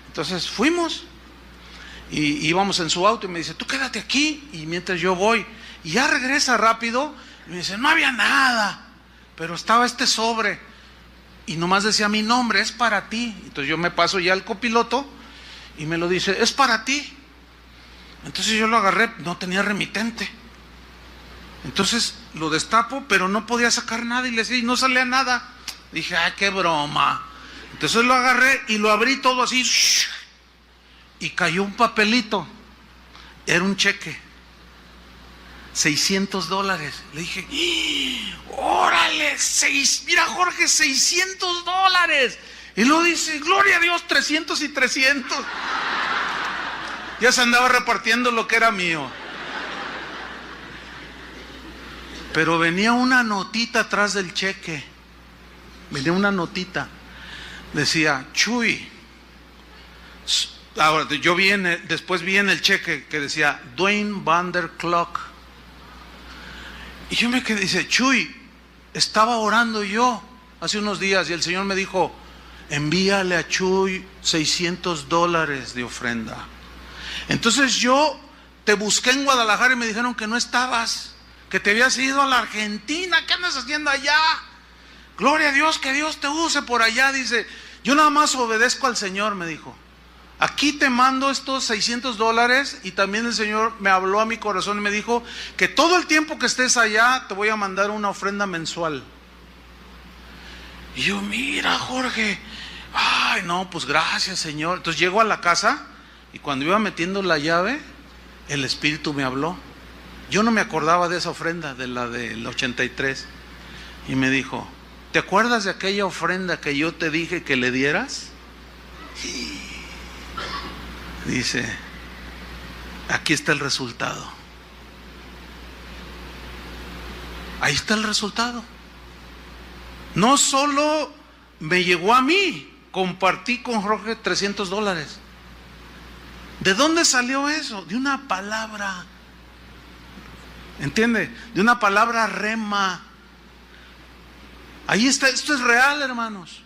Entonces fuimos y íbamos en su auto y me dice: tú quédate aquí y mientras yo voy. Y ya regresa rápido y me dice: no había nada, pero estaba este sobre y nomás decía mi nombre: es para ti. Entonces yo me paso ya al copiloto y me lo dice: es para ti. Entonces yo lo agarré, no tenía remitente. Entonces lo destapo, pero no podía sacar nada y le decía: y no salía nada. Dije: ay, qué broma. Entonces lo agarré y lo abrí todo así, y cayó un papelito. Era un cheque, $600. Le dije: órale, mira, Jorge, $600. Y luego dice: gloria a Dios, 300 y 300. Ya se andaba repartiendo lo que era mío. Pero venía una notita atrás del cheque. Venía una notita. Decía: Chuy. Ahora, después vi en el cheque que decía Dwayne Van der Clock. Y yo me quedé, dice: Chuy, estaba orando yo hace unos días y el Señor me dijo: envíale a Chuy $600 de ofrenda. Entonces yo te busqué en Guadalajara y me dijeron que no estabas, que te habías ido a la Argentina. ¿Qué andas haciendo allá? Gloria a Dios, que Dios te use por allá. Dice: yo nada más obedezco al Señor, me dijo. Aquí te mando estos $600 y también el Señor me habló a mi corazón y me dijo que todo el tiempo que estés allá te voy a mandar una ofrenda mensual. Y yo: mira, Jorge, ay, no, pues gracias, Señor. Entonces llego a la casa y cuando iba metiendo la llave, el Espíritu me habló. Yo no me acordaba de esa ofrenda, de la del 83. Y me dijo: ¿te acuerdas de aquella ofrenda que yo te dije que le dieras? Dice: aquí está el resultado. Ahí está el resultado. No solo me llegó a mí, compartí con Jorge $300. ¿De dónde salió eso? De una palabra. ¿Entiende? De una palabra rema. Ahí está, esto es real, hermanos.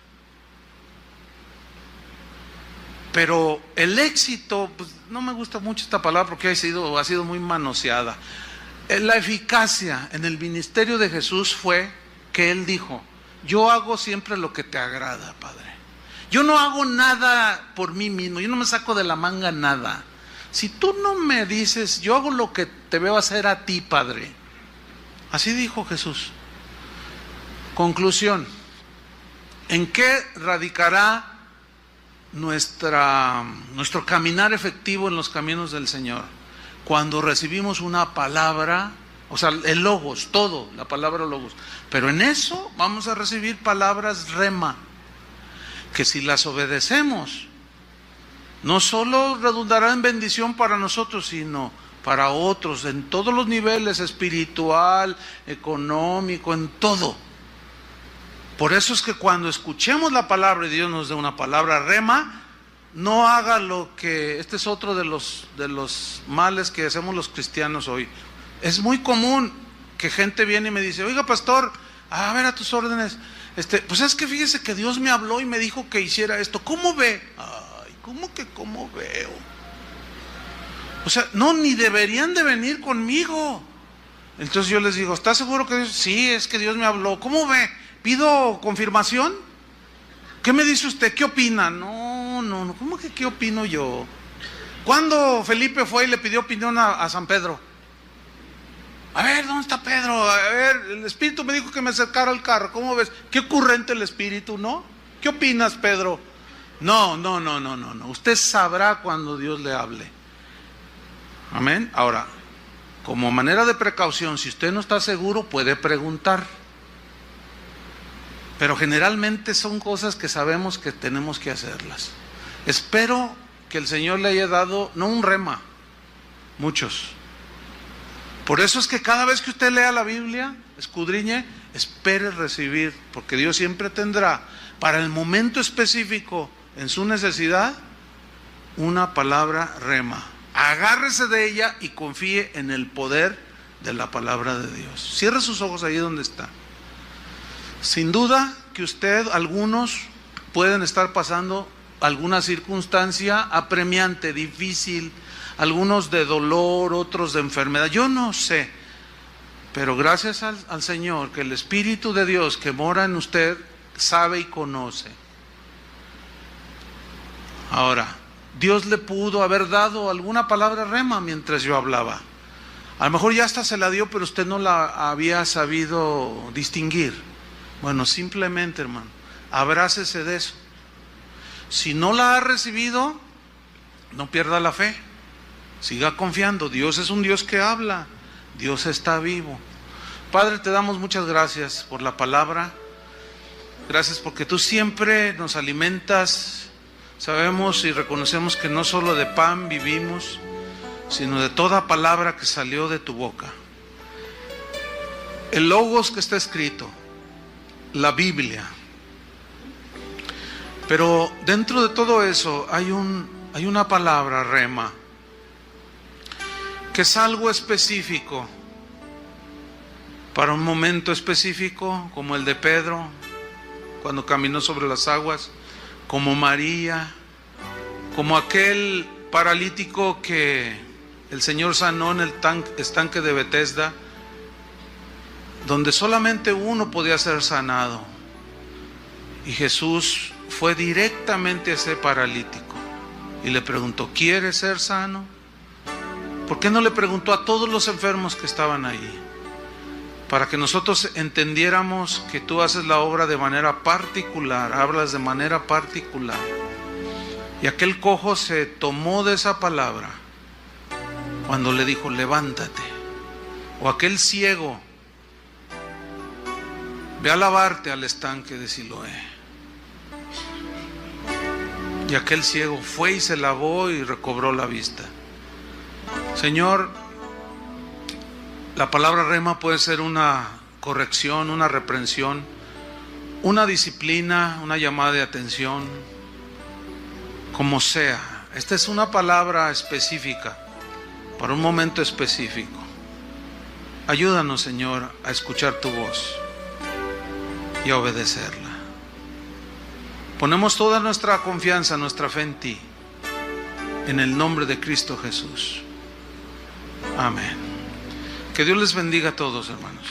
Pero el éxito, pues no me gusta mucho esta palabra porque ha sido muy manoseada. La eficacia en el ministerio de Jesús fue que Él dijo: yo hago siempre lo que te agrada, Padre. Yo no hago nada por mí mismo, yo no me saco de la manga nada. Si tú no me dices, yo hago lo que te veo hacer a ti, Padre. Así dijo Jesús. Conclusión: ¿En qué radicará nuestro caminar efectivo en los caminos del Señor? Cuando recibimos una palabra, o sea, el logos, todo, la palabra logos. Pero en eso vamos a recibir palabras rema, que si las obedecemos, no solo redundará en bendición para nosotros, sino para otros, en todos los niveles, espiritual, económico, en todo. Por eso es que cuando escuchemos la palabra y Dios nos dé una palabra rema, no haga lo que, este es otro de los males que hacemos los cristianos hoy. Es muy común que gente viene y me dice, oiga pastor, a ver, a tus órdenes, pues es que fíjese que Dios me habló y me dijo que hiciera esto, ¿cómo ve? Ay, ¿cómo que cómo veo? O sea, no, ni deberían de venir conmigo. Entonces yo les digo, ¿está seguro que Dios? Sí, es que Dios me habló. ¿Cómo ve? ¿Pido confirmación? ¿Qué me dice usted? ¿Qué opina? No, ¿cómo que qué opino yo? ¿Cuándo Felipe fue y le pidió opinión a San Pedro? A ver, ¿dónde está Pedro? A ver, el Espíritu me dijo que me acercara al carro. ¿Cómo ves? Qué ocurrente el Espíritu, ¿no? ¿Qué opinas, Pedro? No. Usted sabrá cuando Dios le hable. Amén. Ahora, como manera de precaución, si usted no está seguro, puede preguntar. Pero generalmente son cosas que sabemos que tenemos que hacerlas. Espero que el Señor le haya dado, no un rema, muchos. Por eso es que cada vez que usted lea la Biblia, escudriñe, espere recibir, porque Dios siempre tendrá para el momento específico en su necesidad una palabra rema. Agárrese de ella y confíe en el poder de la palabra de Dios. Cierre sus ojos ahí donde está. Sin duda que algunos pueden estar pasando alguna circunstancia apremiante, difícil, algunos de dolor, otros de enfermedad, yo no sé, pero gracias al Señor, que el Espíritu de Dios que mora en usted sabe y conoce. Ahora, Dios le pudo haber dado alguna palabra rema mientras yo hablaba. A lo mejor ya hasta se la dio, pero usted no la había sabido distinguir. Bueno, simplemente, hermano, abrácese de eso. Si no la ha recibido, no pierda la fe. Siga confiando. Dios es un Dios que habla. Dios está vivo. Padre, te damos muchas gracias por la palabra. Gracias porque tú siempre nos alimentas. Sabemos y reconocemos que no solo de pan vivimos, sino de toda palabra que salió de tu boca. El logos que está escrito, la Biblia. Pero dentro de todo eso hay una palabra rema, que es algo específico, para un momento específico, como el de Pedro, cuando caminó sobre las aguas, como María, como aquel paralítico que el Señor sanó en el estanque de Betesda, donde solamente uno podía ser sanado. Y Jesús fue directamente a ese paralítico y le preguntó, ¿quieres ser sano? ¿Por qué no le preguntó a todos los enfermos que estaban ahí? Para que nosotros entendiéramos que tú haces la obra de manera particular, hablas de manera particular. Y aquel cojo se tomó de esa palabra cuando le dijo, levántate. O aquel ciego, ve a lavarte al estanque de Siloé. Y aquel ciego fue y se lavó y recobró la vista. Señor, la palabra rema puede ser una corrección, una reprensión, una disciplina, una llamada de atención, como sea. Esta es una palabra específica, para un momento específico. Ayúdanos, Señor, a escuchar tu voz y a obedecerla. Ponemos toda nuestra confianza, nuestra fe en ti, en el nombre de Cristo Jesús. Amén. Que Dios les bendiga a todos, hermanos.